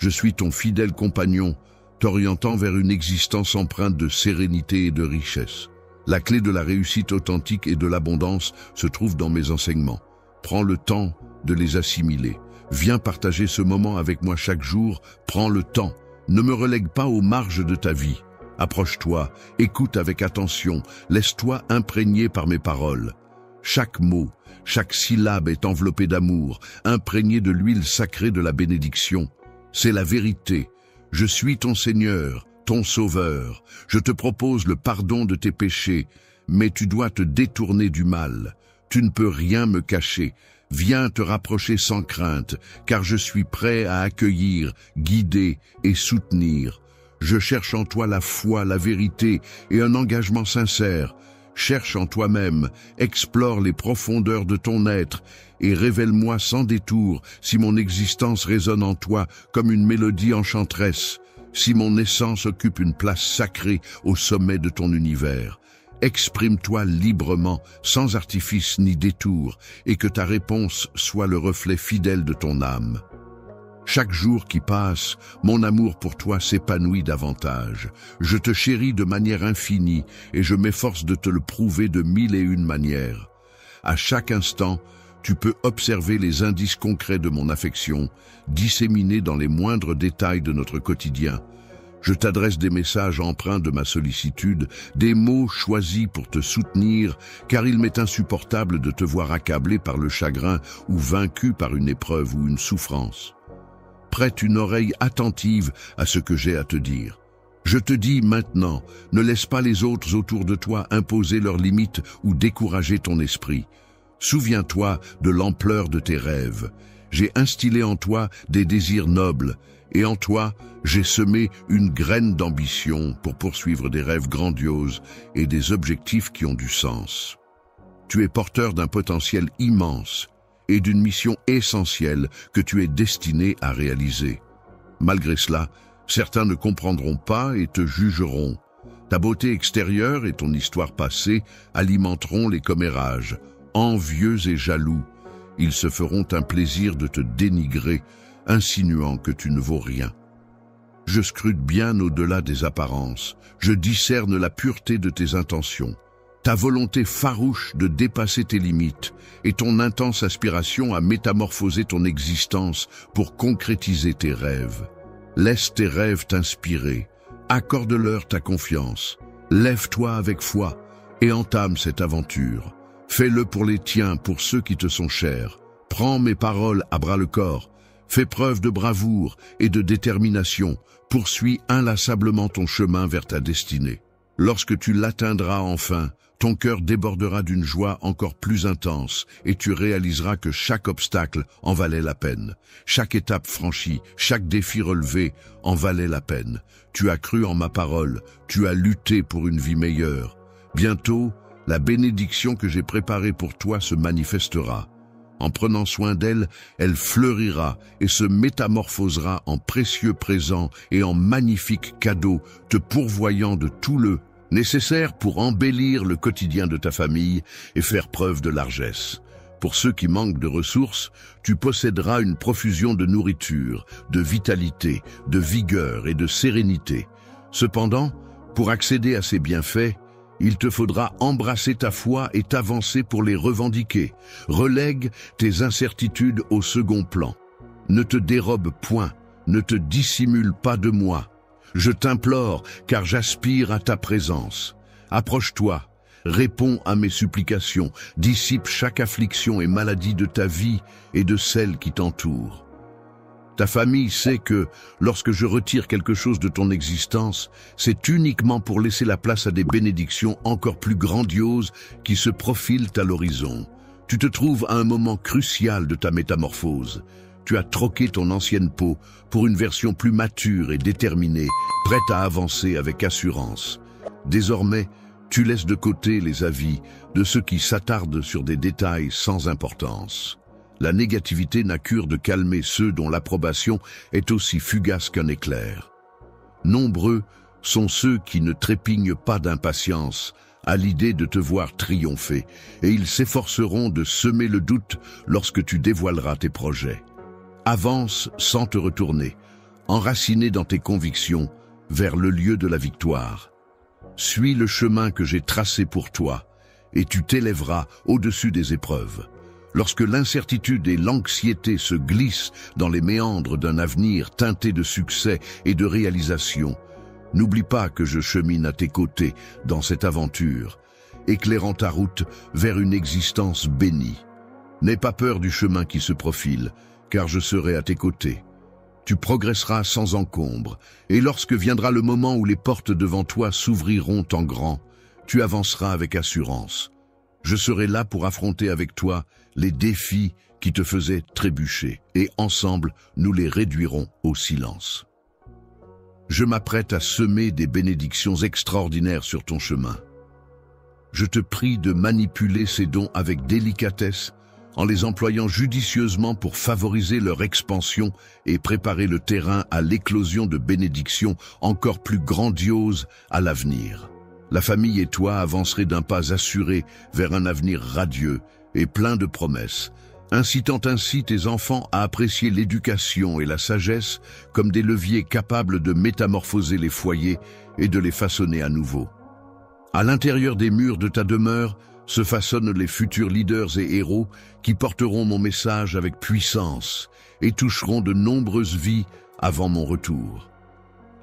Je suis ton fidèle compagnon, t'orientant vers une existence empreinte de sérénité et de richesse. La clé de la réussite authentique et de l'abondance se trouve dans mes enseignements. Prends le temps de les assimiler. Viens partager ce moment avec moi chaque jour. Prends le temps. Ne me relègue pas aux marges de ta vie. Approche-toi, écoute avec attention, laisse-toi imprégner par mes paroles. Chaque mot, chaque syllabe est enveloppée d'amour, imprégnée de l'huile sacrée de la bénédiction. C'est la vérité. Je suis ton Seigneur, ton Sauveur. Je te propose le pardon de tes péchés, mais tu dois te détourner du mal. Tu ne peux rien me cacher. Viens te rapprocher sans crainte, car je suis prêt à accueillir, guider et soutenir. Je cherche en toi la foi, la vérité et un engagement sincère. Cherche en toi-même, explore les profondeurs de ton être et révèle-moi sans détour si mon existence résonne en toi comme une mélodie enchanteresse, si mon essence occupe une place sacrée au sommet de ton univers. Exprime-toi librement, sans artifice ni détour, et que ta réponse soit le reflet fidèle de ton âme. Chaque jour qui passe, mon amour pour toi s'épanouit davantage. Je te chéris de manière infinie et je m'efforce de te le prouver de 1001 manières. À chaque instant, tu peux observer les indices concrets de mon affection, disséminés dans les moindres détails de notre quotidien. Je t'adresse des messages empreints de ma sollicitude, des mots choisis pour te soutenir, car il m'est insupportable de te voir accablé par le chagrin ou vaincu par une épreuve ou une souffrance. Prête une oreille attentive à ce que j'ai à te dire. Je te dis maintenant, ne laisse pas les autres autour de toi imposer leurs limites ou décourager ton esprit. Souviens-toi de l'ampleur de tes rêves. J'ai instillé en toi des désirs nobles, et en toi, j'ai semé une graine d'ambition pour poursuivre des rêves grandioses et des objectifs qui ont du sens. Tu es porteur d'un potentiel immense et d'une mission essentielle que tu es destiné à réaliser. Malgré cela, certains ne comprendront pas et te jugeront. Ta beauté extérieure et ton histoire passée alimenteront les commérages. Envieux et jaloux, ils se feront un plaisir de te dénigrer, insinuant que tu ne vaux rien. Je scrute bien au-delà des apparences, je discerne la pureté de tes intentions, ta volonté farouche de dépasser tes limites et ton intense aspiration à métamorphoser ton existence pour concrétiser tes rêves. Laisse tes rêves t'inspirer, accorde-leur ta confiance, lève-toi avec foi et entame cette aventure. Fais-le pour les tiens, pour ceux qui te sont chers. Prends mes paroles à bras-le-corps. Fais preuve de bravoure et de détermination. Poursuis inlassablement ton chemin vers ta destinée. Lorsque tu l'atteindras enfin, ton cœur débordera d'une joie encore plus intense et tu réaliseras que chaque obstacle en valait la peine. Chaque étape franchie, chaque défi relevé en valait la peine. Tu as cru en ma parole, tu as lutté pour une vie meilleure. Bientôt, la bénédiction que j'ai préparée pour toi se manifestera. En prenant soin d'elle, elle fleurira et se métamorphosera en précieux présents et en magnifiques cadeaux, te pourvoyant de tout le nécessaire pour embellir le quotidien de ta famille et faire preuve de largesse. Pour ceux qui manquent de ressources, tu posséderas une profusion de nourriture, de vitalité, de vigueur et de sérénité. Cependant, pour accéder à ces bienfaits, il te faudra embrasser ta foi et t'avancer pour les revendiquer. Relègue tes incertitudes au second plan. Ne te dérobe point, ne te dissimule pas de moi. Je t'implore, car j'aspire à ta présence. Approche-toi, réponds à mes supplications, dissipe chaque affliction et maladie de ta vie et de celle qui t'entoure. Ta famille sait que, lorsque je retire quelque chose de ton existence, c'est uniquement pour laisser la place à des bénédictions encore plus grandioses qui se profilent à l'horizon. Tu te trouves à un moment crucial de ta métamorphose. Tu as troqué ton ancienne peau pour une version plus mature et déterminée, prête à avancer avec assurance. Désormais, tu laisses de côté les avis de ceux qui s'attardent sur des détails sans importance. La négativité n'a cure de calmer ceux dont l'approbation est aussi fugace qu'un éclair. Nombreux sont ceux qui ne trépignent pas d'impatience à l'idée de te voir triompher, et ils s'efforceront de semer le doute lorsque tu dévoileras tes projets. Avance sans te retourner. enraciné dans tes convictions, vers le lieu de la victoire. Suis le chemin que j'ai tracé pour toi, et tu t'élèveras au-dessus des épreuves. Lorsque l'incertitude et l'anxiété se glissent dans les méandres d'un avenir teinté de succès et de réalisation, n'oublie pas que je chemine à tes côtés dans cette aventure, éclairant ta route vers une existence bénie. N'aie pas peur du chemin qui se profile, car je serai à tes côtés. Tu progresseras sans encombre, et lorsque viendra le moment où les portes devant toi s'ouvriront en grand, tu avanceras avec assurance. Je serai là pour affronter avec toi les défis qui te faisaient trébucher, et ensemble, nous les réduirons au silence. Je m'apprête à semer des bénédictions extraordinaires sur ton chemin. Je te prie de manipuler ces dons avec délicatesse, en les employant judicieusement pour favoriser leur expansion et préparer le terrain à l'éclosion de bénédictions encore plus grandioses à l'avenir. La famille et toi avancerez d'un pas assuré vers un avenir radieux et plein de promesses, incitant ainsi tes enfants à apprécier l'éducation et la sagesse comme des leviers capables de métamorphoser les foyers et de les façonner à nouveau. À l'intérieur des murs de ta demeure se façonnent les futurs leaders et héros qui porteront mon message avec puissance et toucheront de nombreuses vies avant mon retour.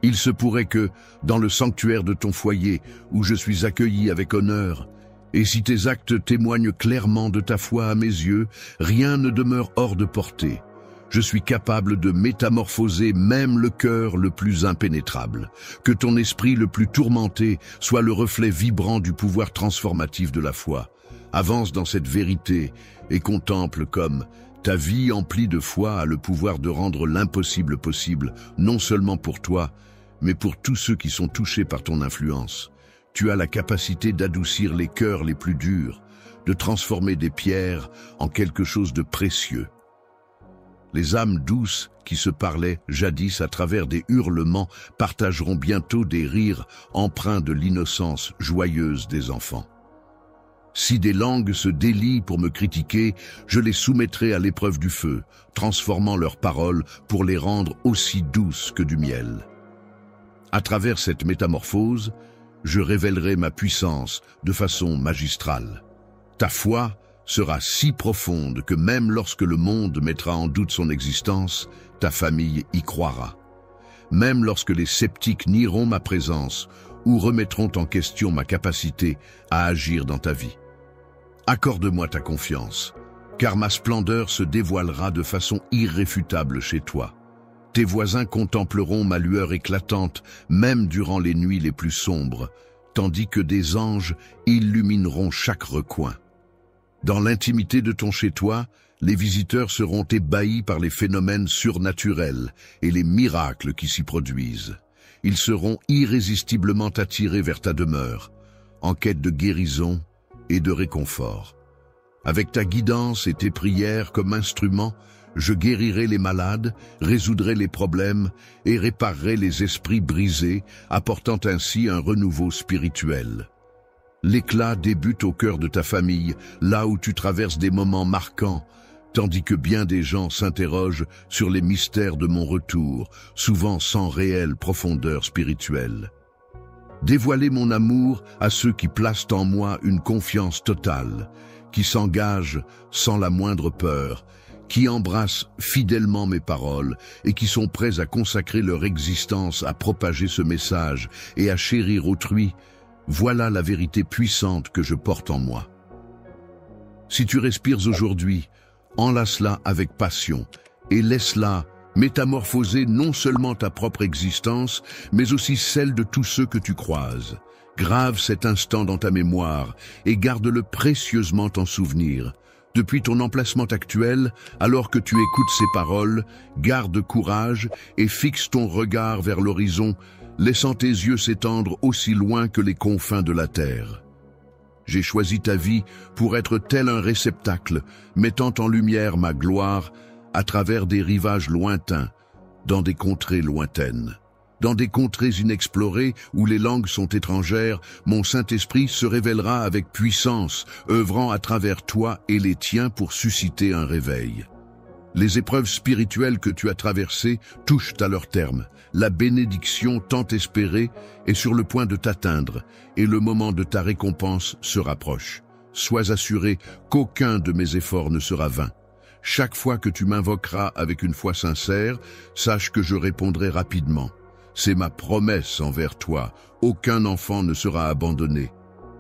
Il se pourrait que, dans le sanctuaire de ton foyer, où je suis accueilli avec honneur, et si tes actes témoignent clairement de ta foi à mes yeux, rien ne demeure hors de portée. Je suis capable de métamorphoser même le cœur le plus impénétrable. Que ton esprit le plus tourmenté soit le reflet vibrant du pouvoir transformatif de la foi. Avance dans cette vérité et contemple comme ta vie emplie de foi a le pouvoir de rendre l'impossible possible, non seulement pour toi, mais pour tous ceux qui sont touchés par ton influence. Tu as la capacité d'adoucir les cœurs les plus durs, de transformer des pierres en quelque chose de précieux. Les âmes douces qui se parlaient jadis à travers des hurlements partageront bientôt des rires empreints de l'innocence joyeuse des enfants. Si des langues se délient pour me critiquer, je les soumettrai à l'épreuve du feu, transformant leurs paroles pour les rendre aussi douces que du miel. À travers cette métamorphose, je révélerai ma puissance de façon magistrale. Ta foi sera si profonde que même lorsque le monde mettra en doute son existence, ta famille y croira. Même lorsque les sceptiques nieront ma présence ou remettront en question ma capacité à agir dans ta vie. Accorde-moi ta confiance, car ma splendeur se dévoilera de façon irréfutable chez toi. Tes voisins contempleront ma lueur éclatante, même durant les nuits les plus sombres, tandis que des anges illumineront chaque recoin. Dans l'intimité de ton chez-toi, les visiteurs seront ébahis par les phénomènes surnaturels et les miracles qui s'y produisent. Ils seront irrésistiblement attirés vers ta demeure, en quête de guérison et de réconfort. Avec ta guidance et tes prières comme instruments, je guérirai les malades, résoudrai les problèmes et réparerai les esprits brisés, apportant ainsi un renouveau spirituel. L'éclat débute au cœur de ta famille, là où tu traverses des moments marquants, tandis que bien des gens s'interrogent sur les mystères de mon retour, souvent sans réelle profondeur spirituelle. Dévoiler mon amour à ceux qui placent en moi une confiance totale, qui s'engagent sans la moindre peur, qui embrassent fidèlement mes paroles et qui sont prêts à consacrer leur existence à propager ce message et à chérir autrui, voilà la vérité puissante que je porte en moi. Si tu respires aujourd'hui, enlace-la avec passion et laisse-la métamorphoser non seulement ta propre existence, mais aussi celle de tous ceux que tu croises. Grave cet instant dans ta mémoire et garde-le précieusement en souvenir. Depuis ton emplacement actuel, alors que tu écoutes ces paroles, garde courage et fixe ton regard vers l'horizon, laissant tes yeux s'étendre aussi loin que les confins de la terre. J'ai choisi ta vie pour être tel un réceptacle, mettant en lumière ma gloire à travers des rivages lointains, dans des contrées lointaines. Dans des contrées inexplorées où les langues sont étrangères, mon Saint-Esprit se révélera avec puissance, œuvrant à travers toi et les tiens pour susciter un réveil. Les épreuves spirituelles que tu as traversées touchent à leur terme. La bénédiction tant espérée est sur le point de t'atteindre et le moment de ta récompense se rapproche. Sois assuré qu'aucun de mes efforts ne sera vain. Chaque fois que tu m'invoqueras avec une foi sincère, sache que je répondrai rapidement. C'est ma promesse envers toi. Aucun enfant ne sera abandonné.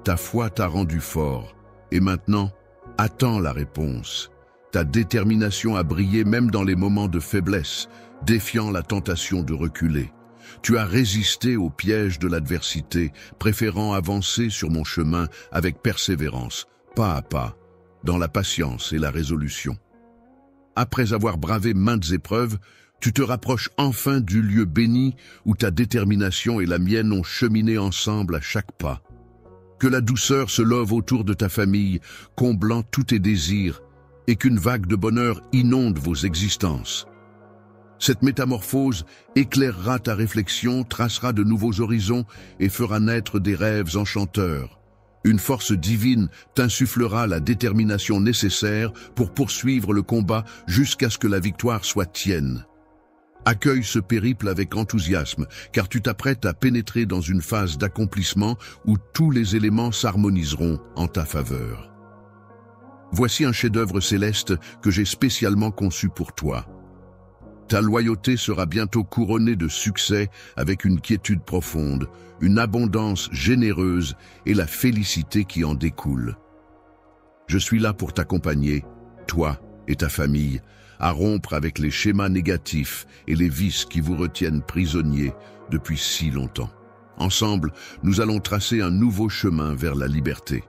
Ta foi t'a rendu fort. Et maintenant, attends la réponse. Ta détermination a brillé même dans les moments de faiblesse, défiant la tentation de reculer. Tu as résisté au piège de l'adversité, préférant avancer sur mon chemin avec persévérance, pas à pas, dans la patience et la résolution. Après avoir bravé maintes épreuves, tu te rapproches enfin du lieu béni où ta détermination et la mienne ont cheminé ensemble à chaque pas. Que la douceur se love autour de ta famille, comblant tous tes désirs, et qu'une vague de bonheur inonde vos existences. Cette métamorphose éclairera ta réflexion, tracera de nouveaux horizons et fera naître des rêves enchanteurs. Une force divine t'insufflera la détermination nécessaire pour poursuivre le combat jusqu'à ce que la victoire soit tienne. Accueille ce périple avec enthousiasme, car tu t'apprêtes à pénétrer dans une phase d'accomplissement où tous les éléments s'harmoniseront en ta faveur. Voici un chef-d'œuvre céleste que j'ai spécialement conçu pour toi. Ta loyauté sera bientôt couronnée de succès avec une quiétude profonde, une abondance généreuse et la félicité qui en découle. Je suis là pour t'accompagner, toi et ta famille, à rompre avec les schémas négatifs et les vices qui vous retiennent prisonniers depuis si longtemps. Ensemble, nous allons tracer un nouveau chemin vers la liberté.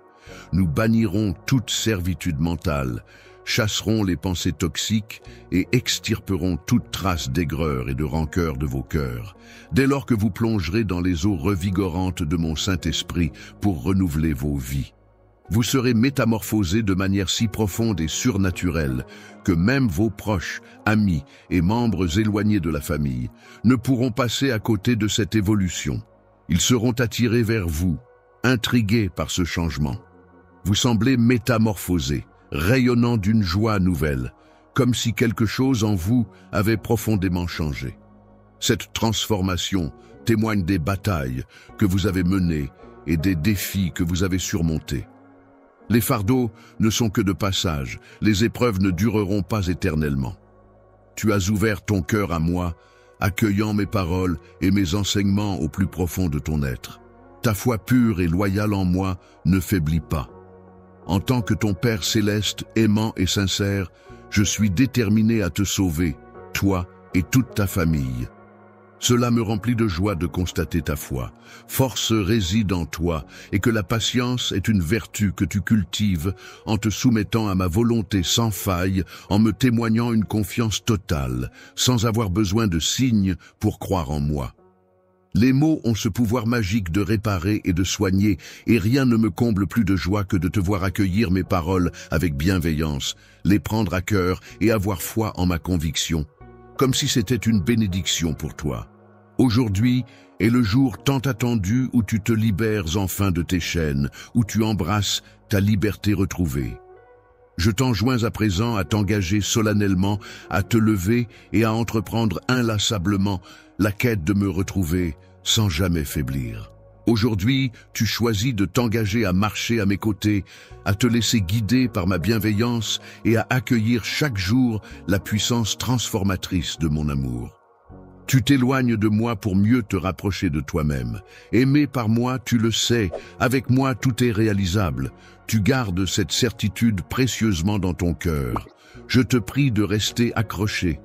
Nous bannirons toute servitude mentale, chasserons les pensées toxiques et extirperons toute trace d'aigreur et de rancœur de vos cœurs, dès lors que vous plongerez dans les eaux revigorantes de mon Saint-Esprit pour renouveler vos vies. Vous serez métamorphosés de manière si profonde et surnaturelle que même vos proches, amis et membres éloignés de la famille ne pourront passer à côté de cette évolution. Ils seront attirés vers vous, intrigués par ce changement. Vous semblez métamorphosés, rayonnant d'une joie nouvelle, comme si quelque chose en vous avait profondément changé. Cette transformation témoigne des batailles que vous avez menées et des défis que vous avez surmontés. Les fardeaux ne sont que de passage, les épreuves ne dureront pas éternellement. Tu as ouvert ton cœur à moi, accueillant mes paroles et mes enseignements au plus profond de ton être. Ta foi pure et loyale en moi ne faiblit pas. En tant que ton Père céleste, aimant et sincère, je suis déterminé à te sauver, toi et toute ta famille. Cela me remplit de joie de constater ta foi. Force réside en toi et que la patience est une vertu que tu cultives en te soumettant à ma volonté sans faille, en me témoignant une confiance totale, sans avoir besoin de signes pour croire en moi. Les mots ont ce pouvoir magique de réparer et de soigner, et rien ne me comble plus de joie que de te voir accueillir mes paroles avec bienveillance, les prendre à cœur et avoir foi en ma conviction, comme si c'était une bénédiction pour toi. Aujourd'hui est le jour tant attendu où tu te libères enfin de tes chaînes, où tu embrasses ta liberté retrouvée. Je t'enjoins à présent à t'engager solennellement, à te lever et à entreprendre inlassablement la quête de me retrouver sans jamais faiblir. Aujourd'hui, tu choisis de t'engager à marcher à mes côtés, à te laisser guider par ma bienveillance et à accueillir chaque jour la puissance transformatrice de mon amour. Tu t'éloignes de moi pour mieux te rapprocher de toi-même. Aimé par moi, tu le sais, avec moi tout est réalisable. Tu gardes cette certitude précieusement dans ton cœur. Je te prie de rester accroché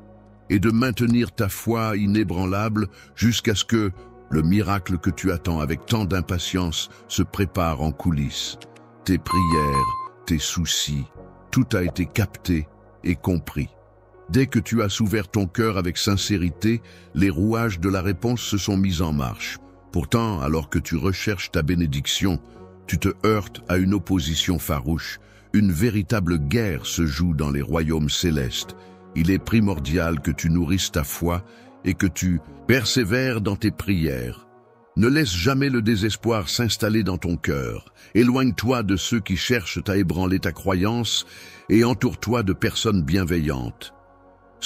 et de maintenir ta foi inébranlable jusqu'à ce que le miracle que tu attends avec tant d'impatience se prépare en coulisses. Tes prières, tes soucis, tout a été capté et compris. Dès que tu as ouvert ton cœur avec sincérité, les rouages de la réponse se sont mis en marche. Pourtant, alors que tu recherches ta bénédiction, tu te heurtes à une opposition farouche. Une véritable guerre se joue dans les royaumes célestes. Il est primordial que tu nourrisses ta foi et que tu persévères dans tes prières. Ne laisse jamais le désespoir s'installer dans ton cœur. Éloigne-toi de ceux qui cherchent à ébranler ta croyance et entoure-toi de personnes bienveillantes.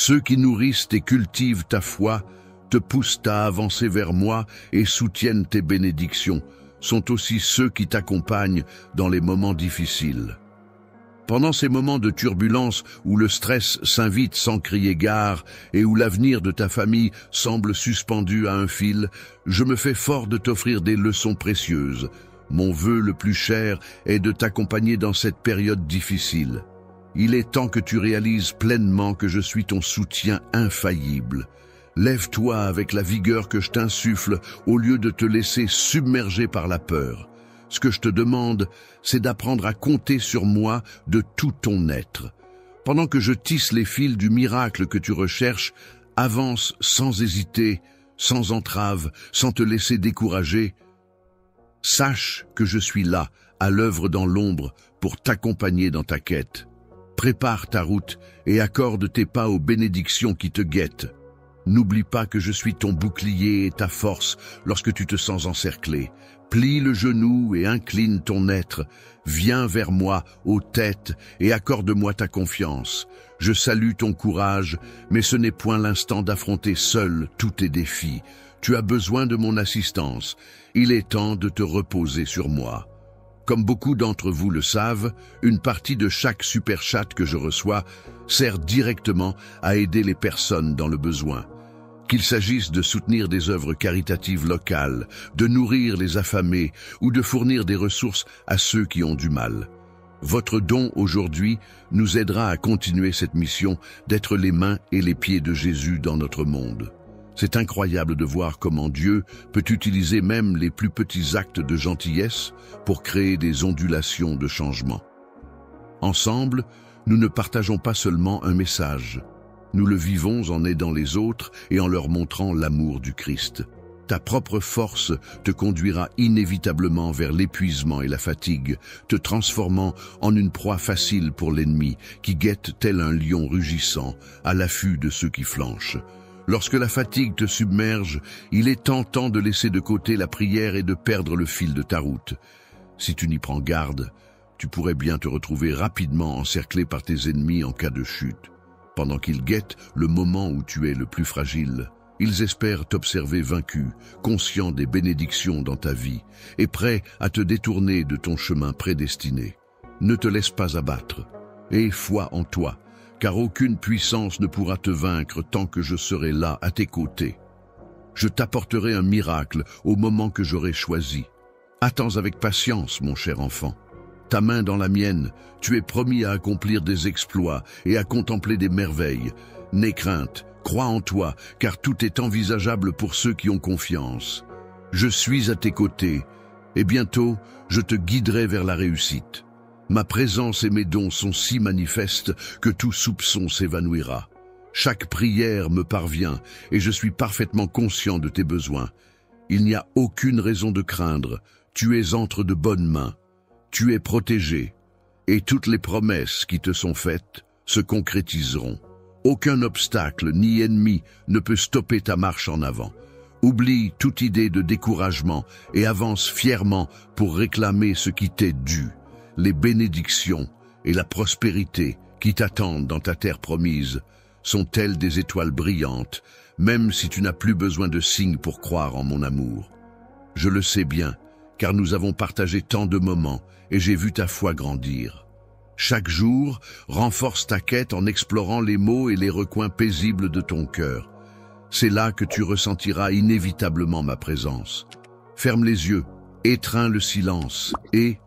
Ceux qui nourrissent et cultivent ta foi, te poussent à avancer vers moi et soutiennent tes bénédictions, sont aussi ceux qui t'accompagnent dans les moments difficiles. Pendant ces moments de turbulence où le stress s'invite sans crier gare et où l'avenir de ta famille semble suspendu à un fil, je me fais fort de t'offrir des leçons précieuses. Mon vœu le plus cher est de t'accompagner dans cette période difficile. Il est temps que tu réalises pleinement que je suis ton soutien infaillible. Lève-toi avec la vigueur que je t'insuffle au lieu de te laisser submerger par la peur. Ce que je te demande, c'est d'apprendre à compter sur moi de tout ton être. Pendant que je tisse les fils du miracle que tu recherches, avance sans hésiter, sans entrave, sans te laisser décourager. Sache que je suis là, à l'œuvre dans l'ombre, pour t'accompagner dans ta quête. Prépare ta route et accorde tes pas aux bénédictions qui te guettent. N'oublie pas que je suis ton bouclier et ta force lorsque tu te sens encerclé. Plie le genou et incline ton être. Viens vers moi, ô tête, et accorde-moi ta confiance. Je salue ton courage, mais ce n'est point l'instant d'affronter seul tous tes défis. Tu as besoin de mon assistance. Il est temps de te reposer sur moi. Comme beaucoup d'entre vous le savent, une partie de chaque super chat que je reçois sert directement à aider les personnes dans le besoin. Qu'il s'agisse de soutenir des œuvres caritatives locales, de nourrir les affamés ou de fournir des ressources à ceux qui ont du mal. Votre don aujourd'hui nous aidera à continuer cette mission d'être les mains et les pieds de Jésus dans notre monde. C'est incroyable de voir comment Dieu peut utiliser même les plus petits actes de gentillesse pour créer des ondulations de changement. Ensemble, nous ne partageons pas seulement un message. Nous le vivons en aidant les autres et en leur montrant l'amour du Christ. Ta propre force te conduira inévitablement vers l'épuisement et la fatigue, te transformant en une proie facile pour l'ennemi qui guette tel un lion rugissant à l'affût de ceux qui flanchent. Lorsque la fatigue te submerge, il est tentant de laisser de côté la prière et de perdre le fil de ta route. Si tu n'y prends garde, tu pourrais bien te retrouver rapidement encerclé par tes ennemis en cas de chute. Pendant qu'ils guettent le moment où tu es le plus fragile, ils espèrent t'observer vaincu, conscient des bénédictions dans ta vie, et prêts à te détourner de ton chemin prédestiné. Ne te laisse pas abattre, aie foi en toi, car aucune puissance ne pourra te vaincre tant que je serai là à tes côtés. Je t'apporterai un miracle au moment que j'aurai choisi. Attends avec patience, mon cher enfant. Ta main dans la mienne, tu es promis à accomplir des exploits et à contempler des merveilles. N'aie crainte, crois en toi, car tout est envisageable pour ceux qui ont confiance. Je suis à tes côtés, et bientôt, je te guiderai vers la réussite. Ma présence et mes dons sont si manifestes que tout soupçon s'évanouira. Chaque prière me parvient, et je suis parfaitement conscient de tes besoins. Il n'y a aucune raison de craindre, tu es entre de bonnes mains. Tu es protégé, et toutes les promesses qui te sont faites se concrétiseront. Aucun obstacle ni ennemi ne peut stopper ta marche en avant. Oublie toute idée de découragement et avance fièrement pour réclamer ce qui t'est dû, les bénédictions et la prospérité qui t'attendent dans ta terre promise sont telles des étoiles brillantes, même si tu n'as plus besoin de signes pour croire en mon amour. Je le sais bien, car nous avons partagé tant de moments et j'ai vu ta foi grandir. Chaque jour, renforce ta quête en explorant les mots et les recoins paisibles de ton cœur. C'est là que tu ressentiras inévitablement ma présence. Ferme les yeux, étreins le silence et...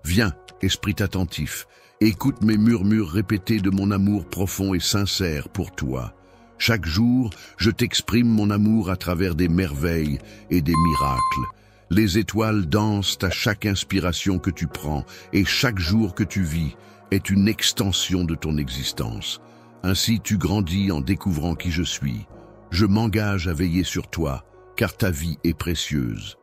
Viens, esprit attentif, écoute mes murmures répétés de mon amour profond et sincère pour toi. Chaque jour, je t'exprime mon amour à travers des merveilles et des miracles. Les étoiles dansent à chaque inspiration que tu prends et chaque jour que tu vis est une extension de ton existence. Ainsi tu grandis en découvrant qui je suis. Je m'engage à veiller sur toi, car ta vie est précieuse.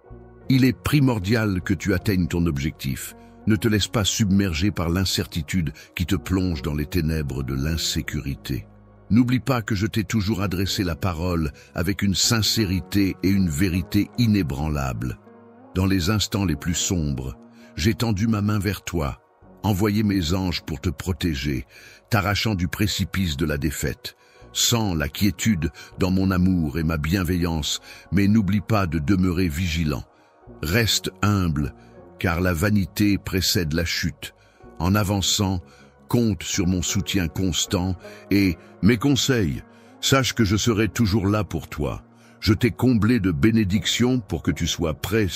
Il est primordial que tu atteignes ton objectif. Ne te laisse pas submerger par l'incertitude qui te plonge dans les ténèbres de l'insécurité. N'oublie pas que je t'ai toujours adressé la parole avec une sincérité et une vérité inébranlables. Dans les instants les plus sombres, j'ai tendu ma main vers toi, envoyé mes anges pour te protéger, t'arrachant du précipice de la défaite. Sens la quiétude dans mon amour et ma bienveillance, mais n'oublie pas de demeurer vigilant. Reste humble, car la vanité précède la chute. En avançant, compte sur mon soutien constant et mes conseils. Sache que je serai toujours là pour toi. Je t'ai comblé de bénédictions pour que tu sois prêt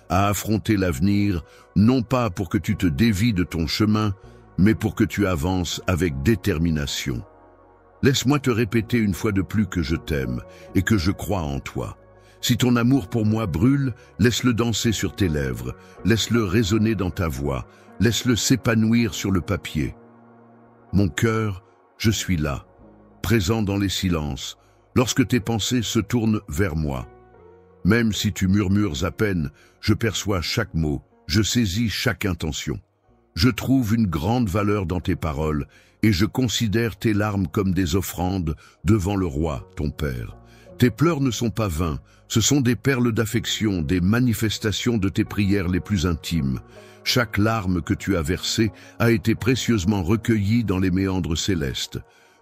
à affronter l'avenir, non pas pour que tu te dévies de ton chemin, mais pour que tu avances avec détermination. Laisse-moi te répéter une fois de plus que je t'aime et que je crois en toi. Si ton amour pour moi brûle, laisse-le danser sur tes lèvres, laisse-le résonner dans ta voix, laisse-le s'épanouir sur le papier. Mon cœur, je suis là, présent dans les silences, lorsque tes pensées se tournent vers moi. Même si tu murmures à peine, je perçois chaque mot, je saisis chaque intention. Je trouve une grande valeur dans tes paroles et je considère tes larmes comme des offrandes devant le roi, ton père. Tes pleurs ne sont pas vains, ce sont des perles d'affection, des manifestations de tes prières les plus intimes. Chaque larme que tu as versée a été précieusement recueillie dans les méandres célestes.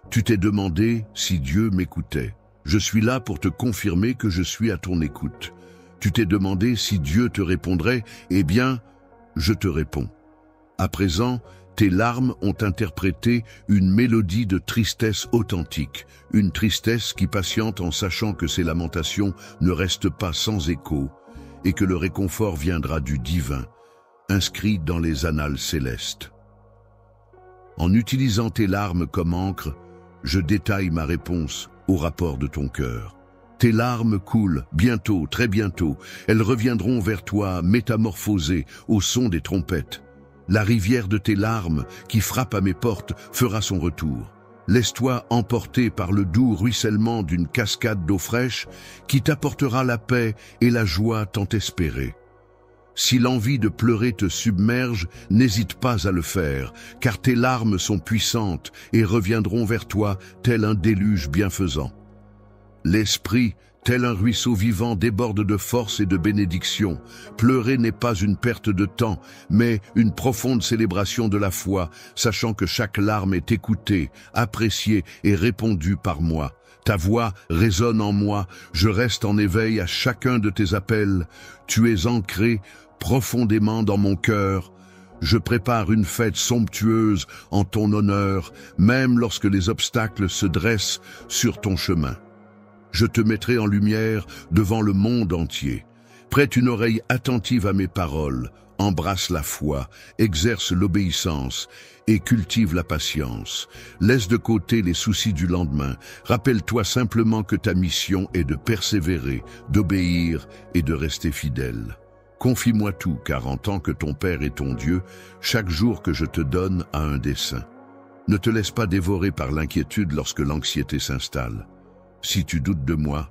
Tu t'es demandé si Dieu m'écoutait. Je suis là pour te confirmer que je suis à ton écoute. Tu t'es demandé si Dieu te répondrait, eh bien, je te réponds. À présent, tes larmes ont interprété une mélodie de tristesse authentique, une tristesse qui patiente en sachant que ses lamentations ne restent pas sans écho et que le réconfort viendra du divin, inscrit dans les annales célestes. En utilisant tes larmes comme encre, je détaille ma réponse au rapport de ton cœur. Tes larmes coulent, bientôt, très bientôt, elles reviendront vers toi métamorphosées au son des trompettes. La rivière de tes larmes, qui frappe à mes portes, fera son retour. Laisse-toi emporter par le doux ruissellement d'une cascade d'eau fraîche qui t'apportera la paix et la joie tant espérées. Si l'envie de pleurer te submerge, n'hésite pas à le faire, car tes larmes sont puissantes et reviendront vers toi tel un déluge bienfaisant. L'esprit, tel un ruisseau vivant, déborde de force et de bénédiction. Pleurer n'est pas une perte de temps, mais une profonde célébration de la foi, sachant que chaque larme est écoutée, appréciée et répondue par moi. Ta voix résonne en moi, je reste en éveil à chacun de tes appels. Tu es ancré profondément dans mon cœur. Je prépare une fête somptueuse en ton honneur, même lorsque les obstacles se dressent sur ton chemin. Je te mettrai en lumière devant le monde entier. Prête une oreille attentive à mes paroles, embrasse la foi, exerce l'obéissance et cultive la patience. Laisse de côté les soucis du lendemain. Rappelle-toi simplement que ta mission est de persévérer, d'obéir et de rester fidèle. Confie-moi tout, car en tant que ton Père et ton Dieu, chaque jour que je te donne a un dessein. Ne te laisse pas dévorer par l'inquiétude lorsque l'anxiété s'installe. Si tu doutes de moi,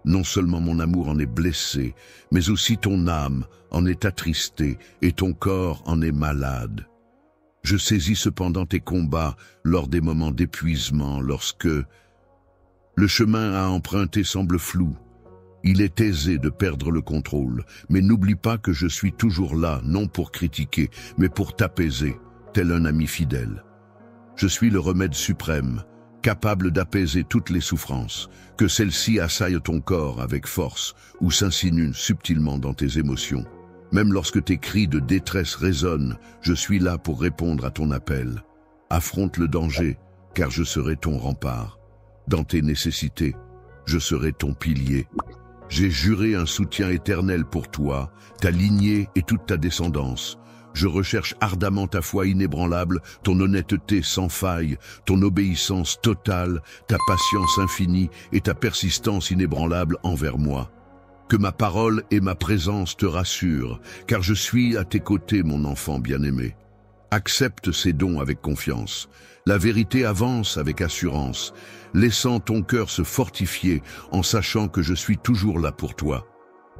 non seulement mon amour en est blessé, mais aussi ton âme en est attristée et ton corps en est malade. Je saisis cependant tes combats lors des moments d'épuisement, lorsque le chemin à emprunter semble flou. Il est aisé de perdre le contrôle, mais n'oublie pas que je suis toujours là, non pour critiquer, mais pour t'apaiser, tel un ami fidèle. Je suis le remède suprême, capable d'apaiser toutes les souffrances, que celles-ci assaillent ton corps avec force ou s'insinuent subtilement dans tes émotions. Même lorsque tes cris de détresse résonnent, je suis là pour répondre à ton appel. Affronte le danger, car je serai ton rempart. Dans tes nécessités, je serai ton pilier. J'ai juré un soutien éternel pour toi, ta lignée et toute ta descendance. Je recherche ardemment ta foi inébranlable, ton honnêteté sans faille, ton obéissance totale, ta patience infinie et ta persistance inébranlable envers moi. Que ma parole et ma présence te rassurent, car je suis à tes côtés, mon enfant bien-aimé. Accepte ces dons avec confiance. La vérité avance avec assurance, laissant ton cœur se fortifier en sachant que je suis toujours là pour toi.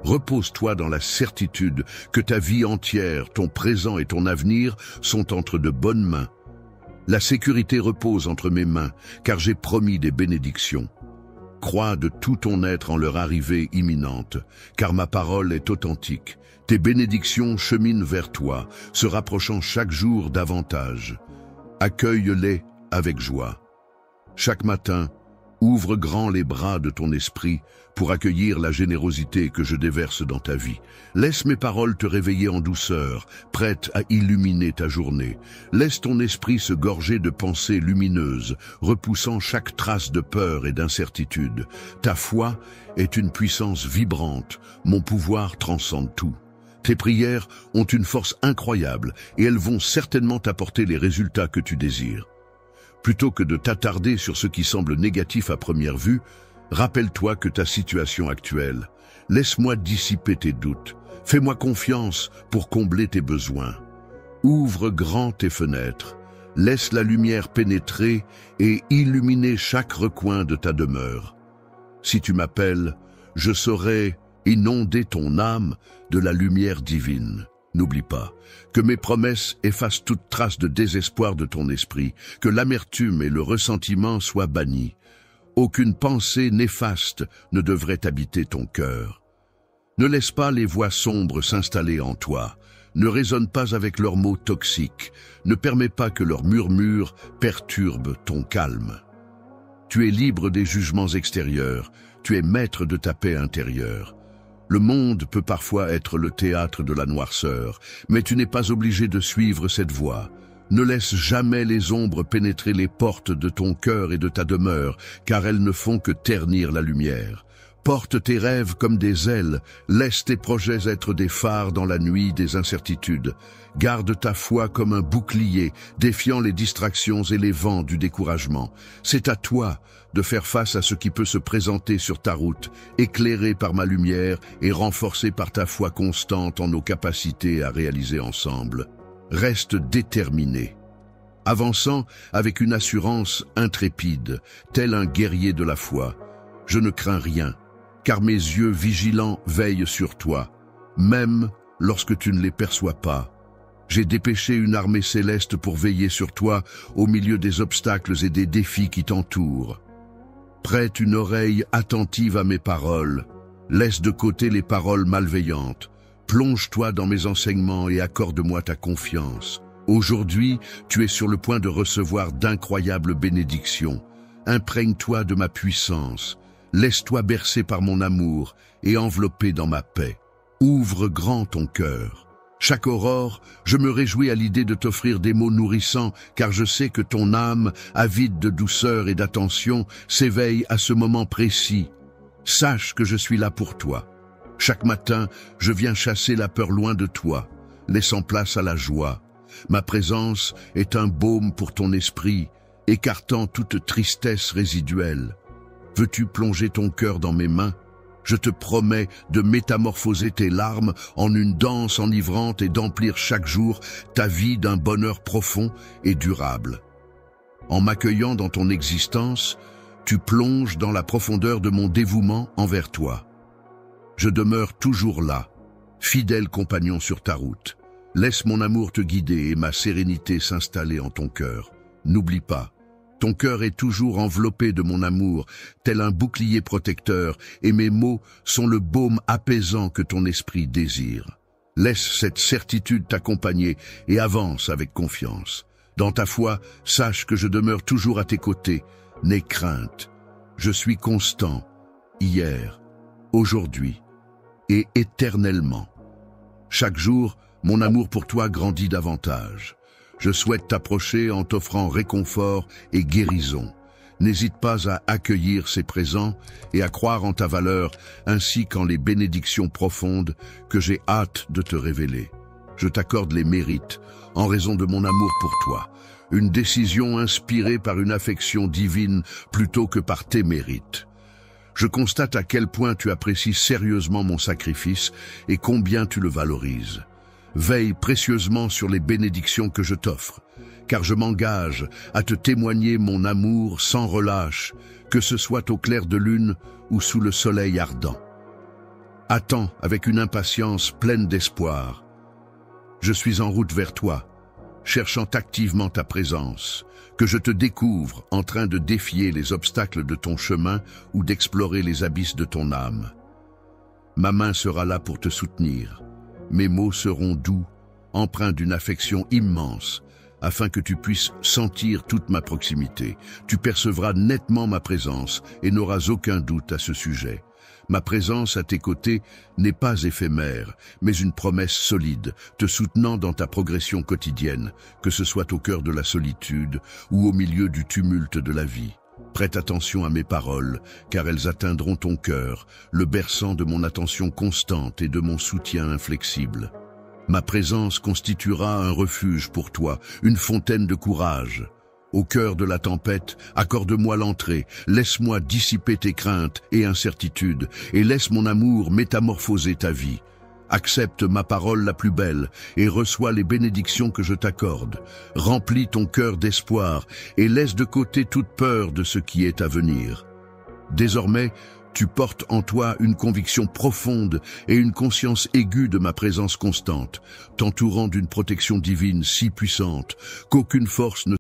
Repose-toi dans la certitude que ta vie entière, ton présent et ton avenir sont entre de bonnes mains. La sécurité repose entre mes mains, car j'ai promis des bénédictions. Crois de tout ton être en leur arrivée imminente, car ma parole est authentique. Tes bénédictions cheminent vers toi, se rapprochant chaque jour davantage. Accueille-les avec joie. Chaque matin, Ouvre grand les bras de ton esprit pour accueillir la générosité que je déverse dans ta vie. Laisse mes paroles te réveiller en douceur, prêtes à illuminer ta journée. Laisse ton esprit se gorger de pensées lumineuses, repoussant chaque trace de peur et d'incertitude. Ta foi est une puissance vibrante, mon pouvoir transcende tout. Tes prières ont une force incroyable et elles vont certainement t'apporter les résultats que tu désires. Plutôt que de t'attarder sur ce qui semble négatif à première vue, rappelle-toi que ta situation actuelle. Laisse-moi dissiper tes doutes. Fais-moi confiance pour combler tes besoins. Ouvre grand tes fenêtres. Laisse la lumière pénétrer et illuminer chaque recoin de ta demeure. Si tu m'appelles, je saurai inonder ton âme de la lumière divine. N'oublie pas que mes promesses effacent toute trace de désespoir de ton esprit, que l'amertume et le ressentiment soient bannis. Aucune pensée néfaste ne devrait habiter ton cœur. Ne laisse pas les voix sombres s'installer en toi. Ne résonne pas avec leurs mots toxiques. Ne permets pas que leurs murmures perturbent ton calme. Tu es libre des jugements extérieurs. Tu es maître de ta paix intérieure. Le monde peut parfois être le théâtre de la noirceur, mais tu n'es pas obligé de suivre cette voie. Ne laisse jamais les ombres pénétrer les portes de ton cœur et de ta demeure, car elles ne font que ternir la lumière. Porte tes rêves comme des ailes, laisse tes projets être des phares dans la nuit des incertitudes. Garde ta foi comme un bouclier, défiant les distractions et les vents du découragement. C'est à toi de faire face à ce qui peut se présenter sur ta route, éclairé par ma lumière et renforcé par ta foi constante en nos capacités à réaliser ensemble. Reste déterminé, avançant avec une assurance intrépide, tel un guerrier de la foi. Je ne crains rien, car mes yeux vigilants veillent sur toi, même lorsque tu ne les perçois pas. J'ai dépêché une armée céleste pour veiller sur toi au milieu des obstacles et des défis qui t'entourent. Prête une oreille attentive à mes paroles, laisse de côté les paroles malveillantes, plonge-toi dans mes enseignements et accorde-moi ta confiance. Aujourd'hui, tu es sur le point de recevoir d'incroyables bénédictions. Imprègne-toi de ma puissance, laisse-toi bercer par mon amour et envelopper dans ma paix. Ouvre grand ton cœur. Chaque aurore, je me réjouis à l'idée de t'offrir des mots nourrissants, car je sais que ton âme, avide de douceur et d'attention, s'éveille à ce moment précis. Sache que je suis là pour toi. Chaque matin, je viens chasser la peur loin de toi, laissant place à la joie. Ma présence est un baume pour ton esprit, écartant toute tristesse résiduelle. Veux-tu plonger ton cœur dans mes mains? Je te promets de métamorphoser tes larmes en une danse enivrante et d'emplir chaque jour ta vie d'un bonheur profond et durable. En m'accueillant dans ton existence, tu plonges dans la profondeur de mon dévouement envers toi. Je demeure toujours là, fidèle compagnon sur ta route. Laisse mon amour te guider et ma sérénité s'installer en ton cœur. N'oublie pas, ton cœur est toujours enveloppé de mon amour, tel un bouclier protecteur, et mes mots sont le baume apaisant que ton esprit désire. Laisse cette certitude t'accompagner et avance avec confiance. Dans ta foi, sache que je demeure toujours à tes côtés. N'aie crainte. Je suis constant, hier, aujourd'hui et éternellement. Chaque jour, mon amour pour toi grandit davantage. Je souhaite t'approcher en t'offrant réconfort et guérison. N'hésite pas à accueillir ces présents et à croire en ta valeur, ainsi qu'en les bénédictions profondes que j'ai hâte de te révéler. Je t'accorde les mérites, en raison de mon amour pour toi, une décision inspirée par une affection divine plutôt que par tes mérites. Je constate à quel point tu apprécies sérieusement mon sacrifice et combien tu le valorises. Veille précieusement sur les bénédictions que je t'offre, car je m'engage à te témoigner mon amour sans relâche, que ce soit au clair de lune ou sous le soleil ardent. Attends avec une impatience pleine d'espoir. Je suis en route vers toi, cherchant activement ta présence, que je te découvre en train de défier les obstacles de ton chemin ou d'explorer les abysses de ton âme. Ma main sera là pour te soutenir. Mes mots seront doux, empreints d'une affection immense, afin que tu puisses sentir toute ma proximité. Tu percevras nettement ma présence et n'auras aucun doute à ce sujet. Ma présence à tes côtés n'est pas éphémère, mais une promesse solide, te soutenant dans ta progression quotidienne, que ce soit au cœur de la solitude ou au milieu du tumulte de la vie. Prête attention à mes paroles, car elles atteindront ton cœur, le berçant de mon attention constante et de mon soutien inflexible. Ma présence constituera un refuge pour toi, une fontaine de courage. Au cœur de la tempête, accorde-moi l'entrée, laisse-moi dissiper tes craintes et incertitudes, et laisse mon amour métamorphoser ta vie. Accepte ma parole la plus belle et reçois les bénédictions que je t'accorde. Remplis ton cœur d'espoir et laisse de côté toute peur de ce qui est à venir. Désormais, tu portes en toi une conviction profonde et une conscience aiguë de ma présence constante, t'entourant d'une protection divine si puissante qu'aucune force ne